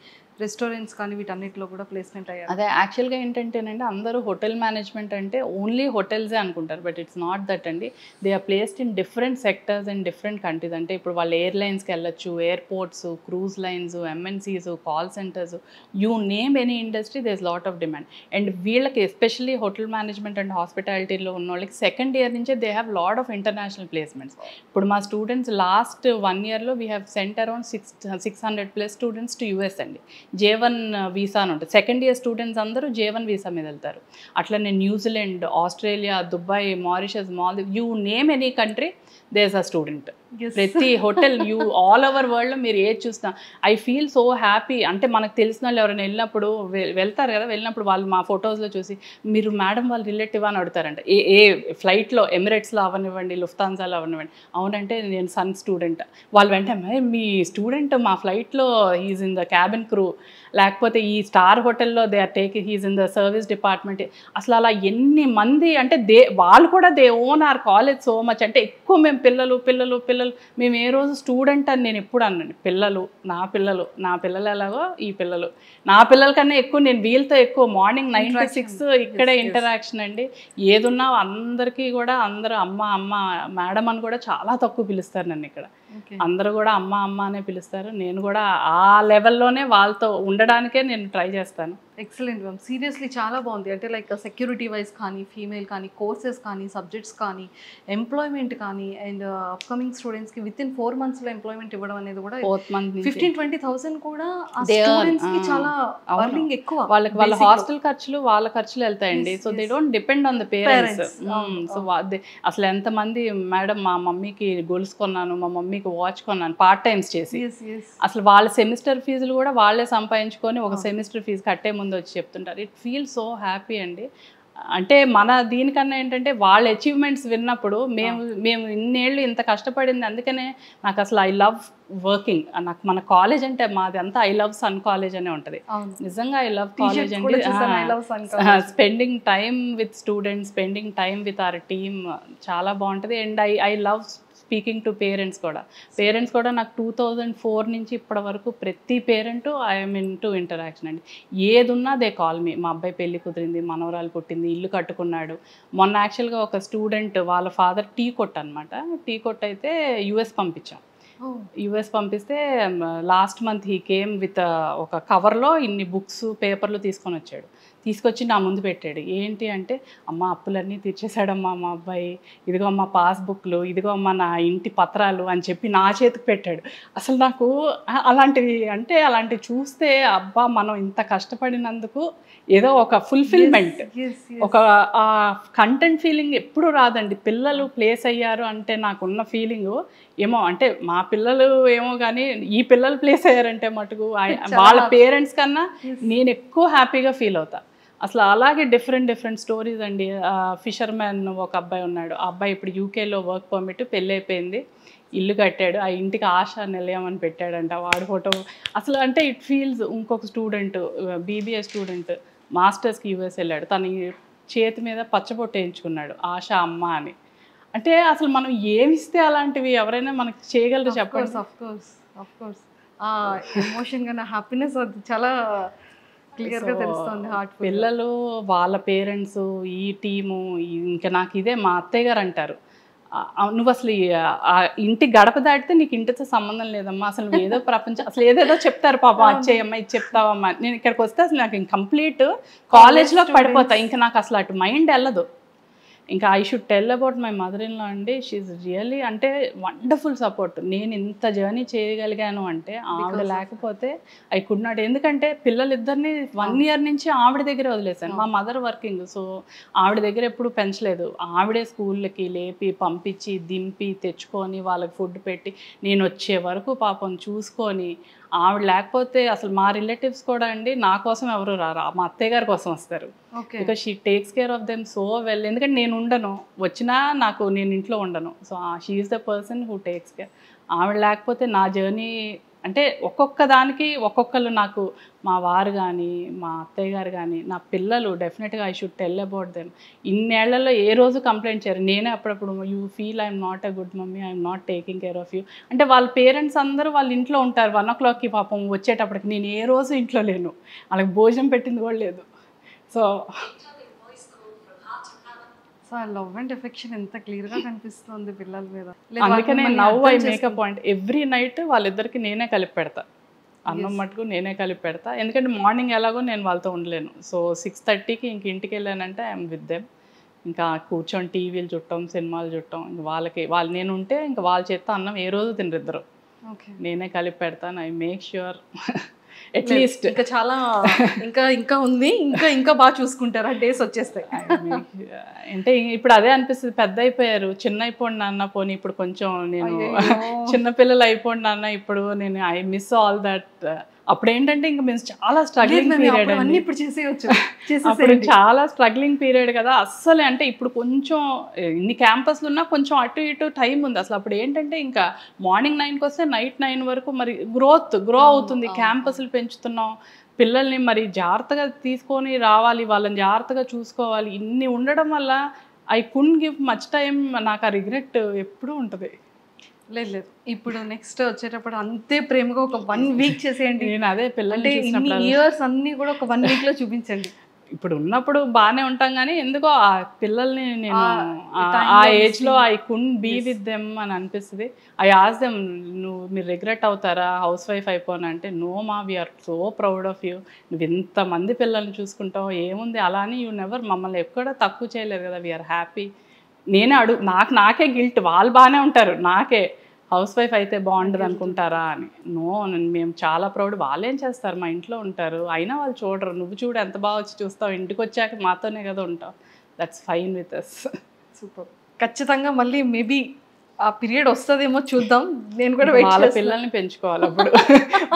రెస్టారెంట్స్ కానీ, వీటన్నిటిలో కూడా ప్లేస్మెంట్ అయ్యారు. అదే యాక్చువల్గా ఏంటంటేనండి అందరూ హోటల్ మేనేజ్మెంట్ అంటే ఓన్లీ హోటల్సే అనుకుంటారు. బట్ ఇట్స్ నాట్ దట్ అండి. They are placed in different sectors and different countries. అంటే ఇప్పుడు వాళ్ళు ఎయిర్లైన్స్కి వెళ్ళొచ్చు, airports, cruise lines, MNCs, call centres, you name any industry there is lot of demand. And వీళ్ళకి ఎస్పెషల్లీ హోటల్ మేనేజ్మెంట్ అండ్ హాస్పిటాలిటీలో ఉన్న వాళ్ళకి సెకండ్ ఇయర్ నుంచే they have lot of international placements. ఇప్పుడు మా స్టూడెంట్స్ లాస్ట్ 1 yearలో we have sent around 600+ students to US అండి. J1 visa అని ఉంటుంది. సెకండ్ ఇయర్ స్టూడెంట్స్ అందరూ J1 వీసా మీద వెళ్తారు. అట్లనే New Zealand, Australia, Dubai, Mauritius, Maldives, you name any country there is a student. ప్రతి హోటల్ ఆల్ ఓవర్ వరల్డ్లో మీరు ఏది చూసినా ఐ ఫీల్ సో హ్యాపీ. అంటే మనకు తెలిసిన వాళ్ళు ఎవరైనా వెళ్ళినప్పుడు వెళ్తారు కదా, వెళ్ళినప్పుడు వాళ్ళు మా ఫొటోస్లో చూసి మీరు మేడం వాళ్ళు రిలేటివ్ అని అడుగుతారంట. ఏ ఫ్లైట్లో ఎమిరేట్స్లో అవనివ్వండి, లుఫ్తాన్సాలో అవనివ్వండి. అవునంటే నేను సన్ స్టూడెంట్. వాళ్ళు వెంటనే మీ స్టూడెంట్ మా ఫ్లైట్లో he's in the cabin crew, లేకపోతే ఈ స్టార్ హోటల్లో they are taking he's in the service department. అసలు అలా ఎన్ని మంది అంటే వాళ్ళు కూడా they own our college so much. అంటే ఎక్కువ మేము పిల్లలు మేము ఏ రోజు స్టూడెంట్ అని నేను ఎప్పుడు అన్నాను. నా పిల్లలు ఎలాగో ఈ పిల్లలు నా పిల్లల కన్నా ఎక్కువ నేను వీళ్ళతో ఎక్కువ మార్నింగ్ 9 to 6 ఇక్కడే ఇంటరాక్షన్ అండి. ఏదున్నా అందరికీ కూడా అందరూ అమ్మ మేడం అని కూడా చాలా తక్కువ పిలుస్తారు నన్ను. ఇక్కడ అందరూ కూడా అమ్మ అనే పిలుస్తారు. నేను కూడా ఆ లెవెల్లోనే వాళ్ళతో ఉండడానికే నేను ట్రై చేస్తాను. ఎక్సలెంట్ మ్యామ్, సీరియస్లీ చాలా బాగుంది. అంటే లైక్ సెక్యూరిటీ వైజ్ కానీ, ఫీమేల్ కానీ, కోర్సెస్ కానీ, సబ్జెక్ట్స్ కానీ, ఎంప్లాయ్మెంట్ కానీ, అండ్ అప్కమింగ్ స్టూడెంట్స్కి విత్ ఇన్ 4 monthsలో ఎంప్లాయ్మెంట్ ఇవ్వడం అనేది కూడా 15-20,000 కూడా స్టూడెంట్స్కి చాలా అర్నింగ్ ఎక్కువ. వాళ్ళ హాస్టల్ ఖర్చులు వాళ్ళ ఖర్చులు వెళ్తాయండి. So they don't depend on the parents. So అసలు ఎంతమంది మేడం మా మమ్మీకి గొలుసు కొన్నాను, మా మమ్మీకి వాచ్ కొన్నాను పార్ట్ టైమ్స్ చేసి. అసలు వాళ్ళ సెమిస్టర్ ఫీజులు కూడా వాళ్ళే సంపాదించుకొని ఒక సెమిస్టర్ ఫీజు కట్టే ముందు వచ్చి చెప్తుంటారు. ఇట్ ఫీల్ సో హ్యాపీ అండి. అంటే మన దీనికన్నా ఏంటంటే వాళ్ళ అచీవ్మెంట్స్ విన్నప్పుడు మేము ఇన్నేళ్ళు ఇంత కష్టపడింది. అందుకనే నాకు అసలు ఐ లవ్ వర్కింగ్. నాకు మన కాలేజ్ అంటే మాది అంతా ఐ లవ్ సన్ కాలేజ్ అనే ఉంటుంది. నిజంగా ఐ లవ్ కాలేజ్ అండి. Spending time with students, spending time with our team చాలా బాగుంటుంది. And I love speaking to parents కూడా నాకు 2004 నుంచి ఇప్పటి వరకు ప్రతి parent I'm in to interaction అండి. ఏదున్నా దే కాల్ మీ. మా అబ్బాయి పెళ్లి కుదిరింది, మనవరాలు పుట్టింది, ఇల్లు కట్టుకున్నాడు. మొన్న యాక్చువల్గా ఒక స్టూడెంట్ వాళ్ళ ఫాదర్ టీ కొట్ అనమాట. టీ కొట్ అయితే యూఎస్ పంపించాం. యుఎస్ పంపిస్తే last month he came with ఒక కవర్లో ఇన్ని బుక్స్ పేపర్లు తీసుకొని వచ్చాడు. తీసుకొచ్చి నా ముందు పెట్టాడు. ఏంటి అంటే, అమ్మ అప్పులన్నీ తీర్చేశాడమ్మా మా అబ్బాయి, ఇదిగో అమ్మ పాస్బుక్లు, ఇదిగో అమ్మ నా ఇంటి పత్రాలు అని చెప్పి నా చేతికి పెట్టాడు. అసలు నాకు అలాంటివి చూస్తే అబ్బా మనం ఇంత కష్టపడినందుకు ఏదో ఒక ఫుల్ఫిల్మెంట్, ఒక కంటెంట్ ఫీలింగ్ ఎప్పుడు రాదండి. పిల్లలు ప్లేస్ అయ్యారు అంటే నాకున్న ఫీలింగు ఏమో, అంటే మా పిల్లలు ఏమో కానీ ఈ పిల్లలు ప్లేస్ అయ్యారంటే మటుకు వాళ్ళ పేరెంట్స్ కన్నా నేను ఎక్కువ హ్యాపీగా ఫీల్ అవుతా. అసలు అలాగే డిఫరెంట్ స్టోరీస్ అండి. ఫిషర్ మ్యాన్ ఒక అబ్బాయి ఉన్నాడు. ఆ అబ్బాయి ఇప్పుడు యూకేలో వర్క్ పర్మిట్, పెళ్ళి అయిపోయింది, ఇల్లు కట్టాడు, ఆ ఇంటికి ఆశ నిలయం అని పెట్టాడంట వాడి ఫోటో. అసలు అంటే ఇట్ ఫీల్స్. ఇంకొక స్టూడెంట్, బీబీఏ స్టూడెంట్, మాస్టర్స్కి యూఎస్ వెళ్ళాడు, తన చేతి మీద పచ్చబొట్టు వేయించుకున్నాడు ఆశ అమ్మ అని. అంటే అసలు మనం ఏమిస్తే అలాంటివి ఎవరైనా మనకి చేయగలరు చెప్పండి. ఆఫ్ కోర్స్ ఎమోషన్ గానే హ్యాపీనెస్ అది చాలా క్లియర్గా తెలుస్తుంది. హార్ట్ పిల్లలు, వాళ్ళ పేరెంట్స్, ఈ టీము, ఇంకా నాకు ఇదే మా అత్తయ్య గారు అంటారు, నువ్వు అసలు ఆ ఇంటి గడప దాటితే నీకు ఇంటితో సంబంధం లేదమ్మా, అసలు నువ్వు ఏదో ప్రపంచం, అసలు ఏదేదో చెప్తారు పాపం, అచ్చేయమ్మా ఇది చెప్తావమ్మా. నేను ఇక్కడికి వస్తే అసలు నాకు కంప్లీట్ కాలేజ్లో పడిపోతా, ఇంకా నాకు అసలు అటు మైండ్ వెళ్ళదు. ఇంకా I should tell about my mother in law అండి. షీఈ్ రియల్లీ అంటే వండర్ఫుల్ సపోర్ట్. నేను ఇంత జర్నీ చేయగలిగాను అంటే ఆవిడ లేకపోతే ఐ కుడ్ నాట్. ఎందుకంటే పిల్లలిద్దరిని 1 year నుంచి ఆవిడ దగ్గర వదిలేశాను. మా మదర్ వర్కింగ్, సో ఆవిడ దగ్గర ఎప్పుడు పెంచలేదు. ఆవిడే స్కూళ్ళకి లేపి పంపించి దింపి తెచ్చుకొని వాళ్ళకి ఫుడ్ పెట్టి నేను వచ్చే వరకు పాపం చూసుకొని, ఆవిడ లేకపోతే అసలు మా రిలేటివ్స్ కూడా అండి నా కోసం ఎవరు రారు, మా అత్తయ్య గారి కోసం వస్తారు. Because she takes care of them so well. ఎందుకంటే నేను ఉండను, వచ్చినా నేను ఇంట్లో ఉండను. So she is the person who takes care. ఆవిడ లేకపోతే నా జర్నీ అంటే ఒక్కొక్క దానికి ఒక్కొక్కరు, నాకు మా వారు కానీ, మా అత్తయ్య గారు కానీ, నా పిల్లలు డెఫినెట్గా I should tell about them. ఇన్నేళ్లలో ఏ రోజు కంప్లైంట్ చేయరు. నేనే అప్పుడప్పుడు you feel I'm not a good mummy, I'm not taking care of you అంటే వాళ్ళ పేరెంట్స్ అందరూ వాళ్ళ ఇంట్లో ఉంటారు. 1 o'clockకి పాపం వచ్చేటప్పటికి నేను ఏ రోజు ఇంట్లో లేను, వాళ్ళకి భోజనం పెట్టింది కూడా లేదు. సో లవ్ అండ్ ఎఫెక్షన్ ఎంత క్లియర్గా కనిపిస్తుంది పిల్లల మీద. అందుకనే now I make a point, every night వాళ్ళిద్దరికి నేనే కలిపి పెడతా, అన్నం మటుకు నేనే కలిపి పెడతా. ఎందుకంటే మార్నింగ్ ఎలాగో నేను వాళ్ళతో ఉండలేను. సో 6:30కి ఇంక ఇంటికి వెళ్ళానంటే ఐఎమ్ విత్ దెమ్. ఇంకా కూర్చొని టీవీలు చుట్టం, సినిమాలు చుట్టం. ఇంక వాళ్ళు నేను ఉంటే ఇంకా వాళ్ళ చేత అన్నం ఏ రోజు తినరిద్దరు, నేనే కలిపి పెడతాను. ఐ మేక్ ష్యూర్ అట్లీస్ట్ ఇంకా చాలా ఇంకా ఉంది, ఇంకా బాగా చూసుకుంటారు ఆ డేస్ వచ్చేస్తాయి. అంటే ఇప్పుడు అదే అనిపిస్తుంది, పెద్ద అయిపోయారు, చిన్న అయిపోండి నాన్న, పోనీ ఇప్పుడు కొంచెం నేను చిన్నపిల్లలు అయిపోండి నాన్న, ఇప్పుడు నేను ఐ మిస్ ఆల్ దట్. అప్పుడు ఏంటంటే ఇంకా మేము చాలా స్ట్రగ్లింగ్ పీరియడ్ అండి, ఇప్పుడు చేసేయచ్చు, అప్పుడు చాలా స్ట్రగ్లింగ్ పీరియడ్ కదా అస్సలే. అంటే ఇప్పుడు కొంచెం ఇన్ని క్యాంపస్లు ఉన్నా కొంచెం అటు ఇటు టైం ఉంది. అసలు అప్పుడు ఏంటంటే ఇంకా మార్నింగ్ 9కి వస్తే నైట్ 9 వరకు. మరి గ్రో అవుతుంది, క్యాంపస్లు పెంచుతున్నాం, పిల్లల్ని మరి జాగ్రత్తగా తీసుకొని రావాలి, వాళ్ళని జాగ్రత్తగా చూసుకోవాలి. ఇన్ని ఉండడం వల్ల I could give much time. నాకు ఆ రిగ్రెట్ ఎప్పుడూ ఉంటుంది. లేదు ఇప్పుడు నెక్స్ట్ వచ్చేటప్పుడు అంతే ప్రేమగా ఒక 1 week చేసేయండి. నేను అదే పిల్లలు ఇయర్స్ అన్ని కూడా ఒక 1 weekలో చూపించండి. ఇప్పుడు ఉన్నప్పుడు బాగానే ఉంటాం కానీ ఎందుకో ఆ పిల్లల్ని నేను ఆ ఏజ్లో I could be with them అని అనిపిస్తుంది. ఐ ఆస్ దెమ్, మీరు రిగ్రెట్ అవుతారా హౌస్ వైఫ్ అయిపోనంటే, నో మా, we are so proud of you, నువ్వు ఇంతమంది పిల్లల్ని చూసుకుంటావు, ఏముంది అలా అని, యూ నెవర్ మమ్మల్ని ఎక్కడ తక్కువ చేయలేరు కదా, వీఆర్ హ్యాపీ. నేనే నాకే గిల్ట్, వాళ్ళు బాగానే ఉంటారు, నాకే హౌస్ వైఫ్ అయితే బాగుండదు అనుకుంటారా అని. నో, మేము చాలా ప్రౌడ్. వాళ్ళేం చేస్తారు, మా ఇంట్లో ఉంటారు, అయినా వాళ్ళు చూడరు. నువ్వు చూడు ఎంత బాగా వచ్చి చూస్తావు, ఇంటికి వచ్చాక మాతోనే కదా ఉంటావు, that's fine with us. Super. ఖచ్చితంగా మళ్ళీ మేబీ ఆ పీరియడ్ వస్తుందేమో చూద్దాం. నేను కూడా వాళ్ళ పిల్లల్ని పెంచుకోవాలి అప్పుడు.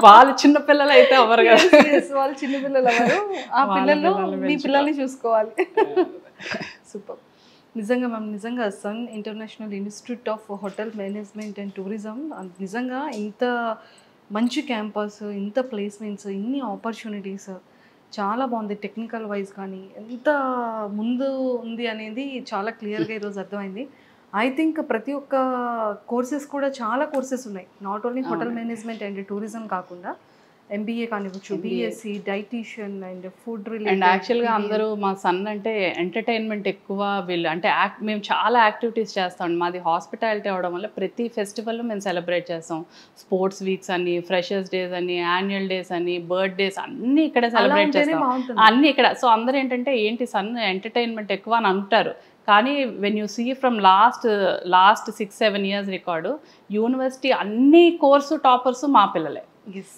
వాళ్ళు చిన్న పిల్లలు అయితే అవ్వరు కదా, వాళ్ళు చిన్న పిల్లలు అవ్వరు, ఆ పిల్లలు మీ పిల్లల్ని చూసుకోవాలి. సూపర్. నిజంగా మ్యామ్, నిజంగా Sun international institute of hotel management and tourism నిజంగా ఇంత మంచి క్యాంపస్, ఇంత ప్లేస్మెంట్స్, ఇన్ని ఆపర్చునిటీస్, చాలా బాగుంది. టెక్నికల్ వైజ్ కానీ ఎంత ముందు ఉంది అనేది చాలా క్లియర్గా ఈరోజు అర్థమైంది. ఐ థింక్ ప్రతి ఒక్క కోర్సెస్ కూడా చాలా కోర్సెస్ ఉన్నాయి, not only hotel management and tourism కాకుండా ఎంబీఏ కానివ్వచ్చు, BSc, dietician and food and related. యాక్చువల్గా అందరూ మా సన్ అంటే ఎంటర్టైన్మెంట్ ఎక్కువ వీళ్ళు అంటే మేము చాలా యాక్టివిటీస్ చేస్తాం. మాది హాస్పిటాలిటీ అవడం వల్ల ప్రతి ఫెస్టివల్ మేము సెలబ్రేట్ చేస్తాం. స్పోర్ట్స్ వీక్స్ అని, ఫ్రెషర్స్ డేస్ అని, యాన్యువల్ డేస్ అని, బర్త్డేస్ అన్నీ ఇక్కడే సెలబ్రేట్ చేస్తాం. అన్నీ ఇక్కడ. సో అందరూ ఏంటంటే ఏంటి సన్ ఎంటర్టైన్మెంట్ ఎక్కువ అని అంటారు. కానీ when you see from last 6-7 years record, university అన్ని కోర్సు టాపర్స్ మా పిల్లలే.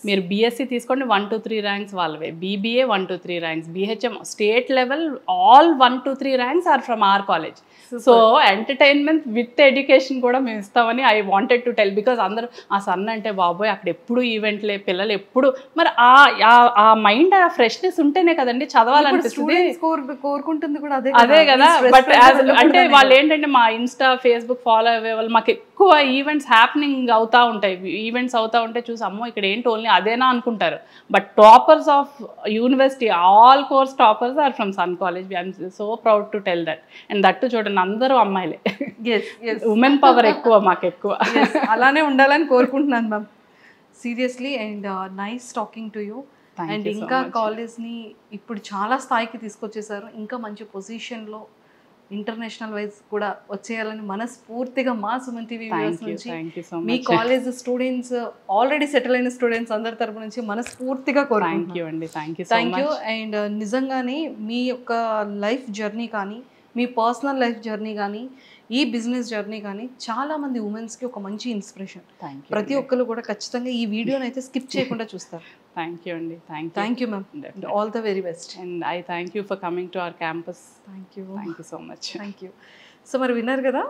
మీరు బీఎస్సీ తీసుకోండి 1-3 ర్యాంక్స్ వాళ్ళవే, BBA 1-3 ranks, BHM state level all 1-3 ranks are from our college. So entertainment with education కూడా మేము ఇస్తామని I wanted to tell. Because అందరూ ఆ సన్ అంటే బాబోయ్ అక్కడ ఎప్పుడు ఈవెంట్లే, పిల్లలు ఎప్పుడు మరి ఆ మైండ్ ఆ ఫ్రెష్నెస్ ఉంటేనే కదండి చదవాలనిపిస్తుంది. కోరుకుంటుంది కూడా అదే కదా. బట్ అంటే వాళ్ళు ఏంటంటే మా ఇన్స్టా ఫేస్బుక్ ఫాలో అయ్యే వాళ్ళు మాకు ఎక్కువ ఈవెంట్స్ హ్యాపెనింగ్ అవుతూ ఉంటాయి. ఈవెంట్స్ అవుతూ ఉంటే చూసి అమ్మో ఇక్కడ ఏంటి ఓన్లీ అదేనా అనుకుంటారు. But toppers of university all course toppers are from Sun college. I'm so proud to tell that. And that చూడండి అందరూ అమ్మాయిలే. ఉమెన్ పవర్ ఎక్కువ, మాకు ఎక్కువ. అలానే ఉండాలని కోరుకుంటున్నాను ma'am, seriously. And nice talking to you. And ఇంకా కాలేజ్ని ఇప్పుడు చాలా స్థాయికి తీసుకొచ్చేసారు. ఇంకా మంచి పొజిషన్లో ఇంటర్నేషనల్ వైజ్ కూడా వచ్చేయాలని మనస్ఫూర్తిగా మా సుమన్ టీవీ వ్యూవర్స్ నుంచి, మీ కాలేజ్ స్టూడెంట్స్, ఆల్రెడీ సెటిల్ అయిన స్టూడెంట్స్ అందరి తరపు నుంచి మనస్ఫూర్తిగా కోరుకుంటున్నాను. Thank you. అండ్ నిజంగానే మీ యొక్క లైఫ్ జర్నీ కానీ, మీ పర్సనల్ లైఫ్ జర్నీ కానీ, ఈ బిజినెస్ జర్నీ కానీ చాలామంది ఉమెన్స్కి ఒక మంచి ఇన్స్పిరేషన్. ప్రతి ఒక్కరు కూడా ఖచ్చితంగా ఈ వీడియోని అయితే స్కిప్ చేయకుండా చూస్తారు. థ్యాంక్ యూ అండి. Thank you ma'am. All the very best. And I thank you for coming to our campus. Thank you so much. Thank you. So మరి విన్నారు కదా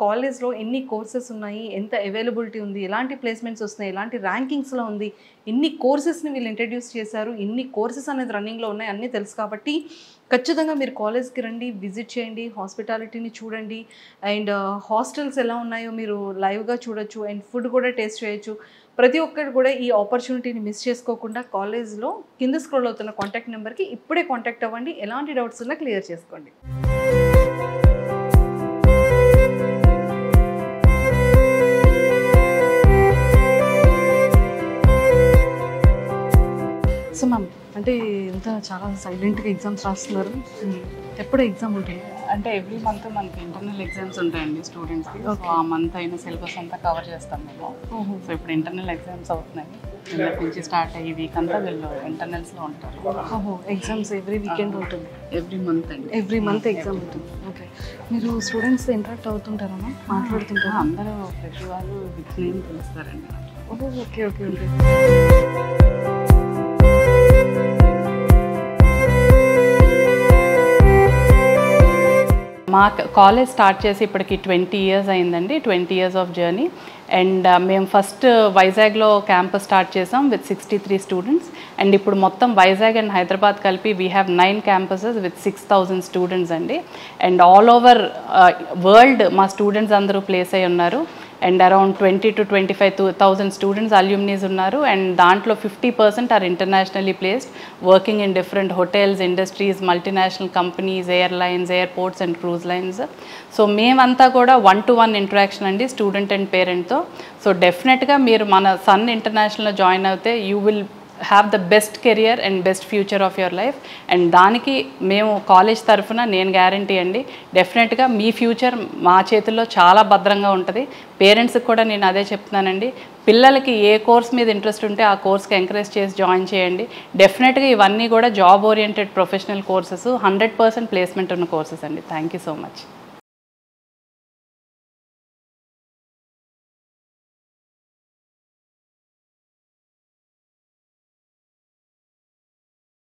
కాలేజ్లో ఎన్ని కోర్సెస్ ఉన్నాయి, ఎంత అవైలబిలిటీ ఉంది, ఎలాంటి ప్లేస్మెంట్స్ వస్తున్నాయి, ఎలాంటి ర్యాంకింగ్స్లో ఉంది, ఎన్ని కోర్సెస్ని వీళ్ళు ఇంట్రడ్యూస్ చేశారు, ఎన్ని కోర్సెస్ అనేది రన్నింగ్లో ఉన్నాయి అన్నీ తెలుసు. కాబట్టి ఖచ్చితంగా మీరు కాలేజ్కి రండి, విజిట్ చేయండి, హాస్పిటాలిటీని చూడండి. అండ్ హాస్టల్స్ ఎలా ఉన్నాయో మీరు లైవ్గా చూడొచ్చు. అండ్ ఫుడ్ కూడా టేస్ట్ చేయొచ్చు. ప్రతి ఒక్కరు కూడా ఈ ఆపర్చునిటీని మిస్ చేసుకోకుండా కాలేజ్లో కింద స్క్రోల్ అవుతున్న కాంటాక్ట్ నెంబర్కి ఇప్పుడే కాంటాక్ట్ అవ్వండి. ఎలాంటి డౌట్స్ ఉన్నా క్లియర్ చేసుకోండి. సో మ్యామ్, అంటే ఇంత చాలా సైలెంట్గా ఎగ్జామ్స్ రాస్తున్నారు. ఎప్పుడు ఎగ్జామ్ ఉంటుంది? అంటే ఎవ్రీ మంత్ మనకి ఇంటర్నల్ ఎగ్జామ్స్ ఉంటాయండి స్టూడెంట్స్కి. సో ఆ మంత్ అయిన సిలబస్ అంతా కవర్ చేస్తాం మేము. సో ఇప్పుడు ఇంటర్నల్ ఎగ్జామ్స్ అవుతున్నాయి. నిన్నటి నుంచి స్టార్ట్ అయ్యి వీక్ అంతా వీళ్ళు ఇంటర్నల్స్లో ఉంటారు. ఎగ్జామ్స్ ఎవ్రీ వీకెండ్ ఉంటుంది? ఎవ్రీ మంత్ అండి. ఎవ్రీ మంత్ ఎగ్జామ్ ఉంటుంది. ఓకే. మీరు స్టూడెంట్స్తో ఇంటరాక్ట్ అవుతుంటారా, మాట్లాడుతుంటారా? అందరూ ప్రతి వాళ్ళు విత్ నేమ్ పిలుస్తారండి. Okay okay okay. మా కాలేజ్ స్టార్ట్ చేసి ఇప్పటికి 20 years అయిందండి. 20 years ఆఫ్ జర్నీ. అండ్ మేము ఫస్ట్ వైజాగ్లో క్యాంపస్ స్టార్ట్ చేసాం విత్ 63 స్టూడెంట్స్. అండ్ ఇప్పుడు మొత్తం వైజాగ్ అండ్ హైదరాబాద్ కలిపి we have 9 campuses with 6,000 students అండి. అండ్ ఆల్ ఓవర్ వరల్డ్ మా స్టూడెంట్స్ అందరూ ప్లేస్ అయి ఉన్నారు. And around 20,000 to 25,000 students alumnis ఉన్నారు. అండ్ దాంట్లో 50% are internationally placed, working in different hotels, industries, multinational companies, airlines, airports and cruise lines. So మేమంతా కూడా 1-to-1 interaction అండి స్టూడెంట్ అండ్ పేరెంట్తో. సో డెఫినెట్గా మీరు మన సన్ ఇంటర్నేషనల్లో జాయిన్ అవుతే you will have the best career and best future of your life. And దానికి మేము college తరఫున నేను గ్యారంటీ అండి, డెఫినెట్గా మీ ఫ్యూచర్ మా చేతుల్లో చాలా భద్రంగా ఉంటుంది. పేరెంట్స్కి కూడా నేను అదే చెప్తున్నానండి, పిల్లలకి ఏ కోర్స్ మీద ఇంట్రెస్ట్ ఉంటే ఆ కోర్స్కి ఎంకరేజ్ చేసి జాయిన్ చేయండి. డెఫినెట్గా ఇవన్నీ కూడా job oriented professional courses, 100% placement ఉన్న కోర్సెస్ అండి. Thank you so much.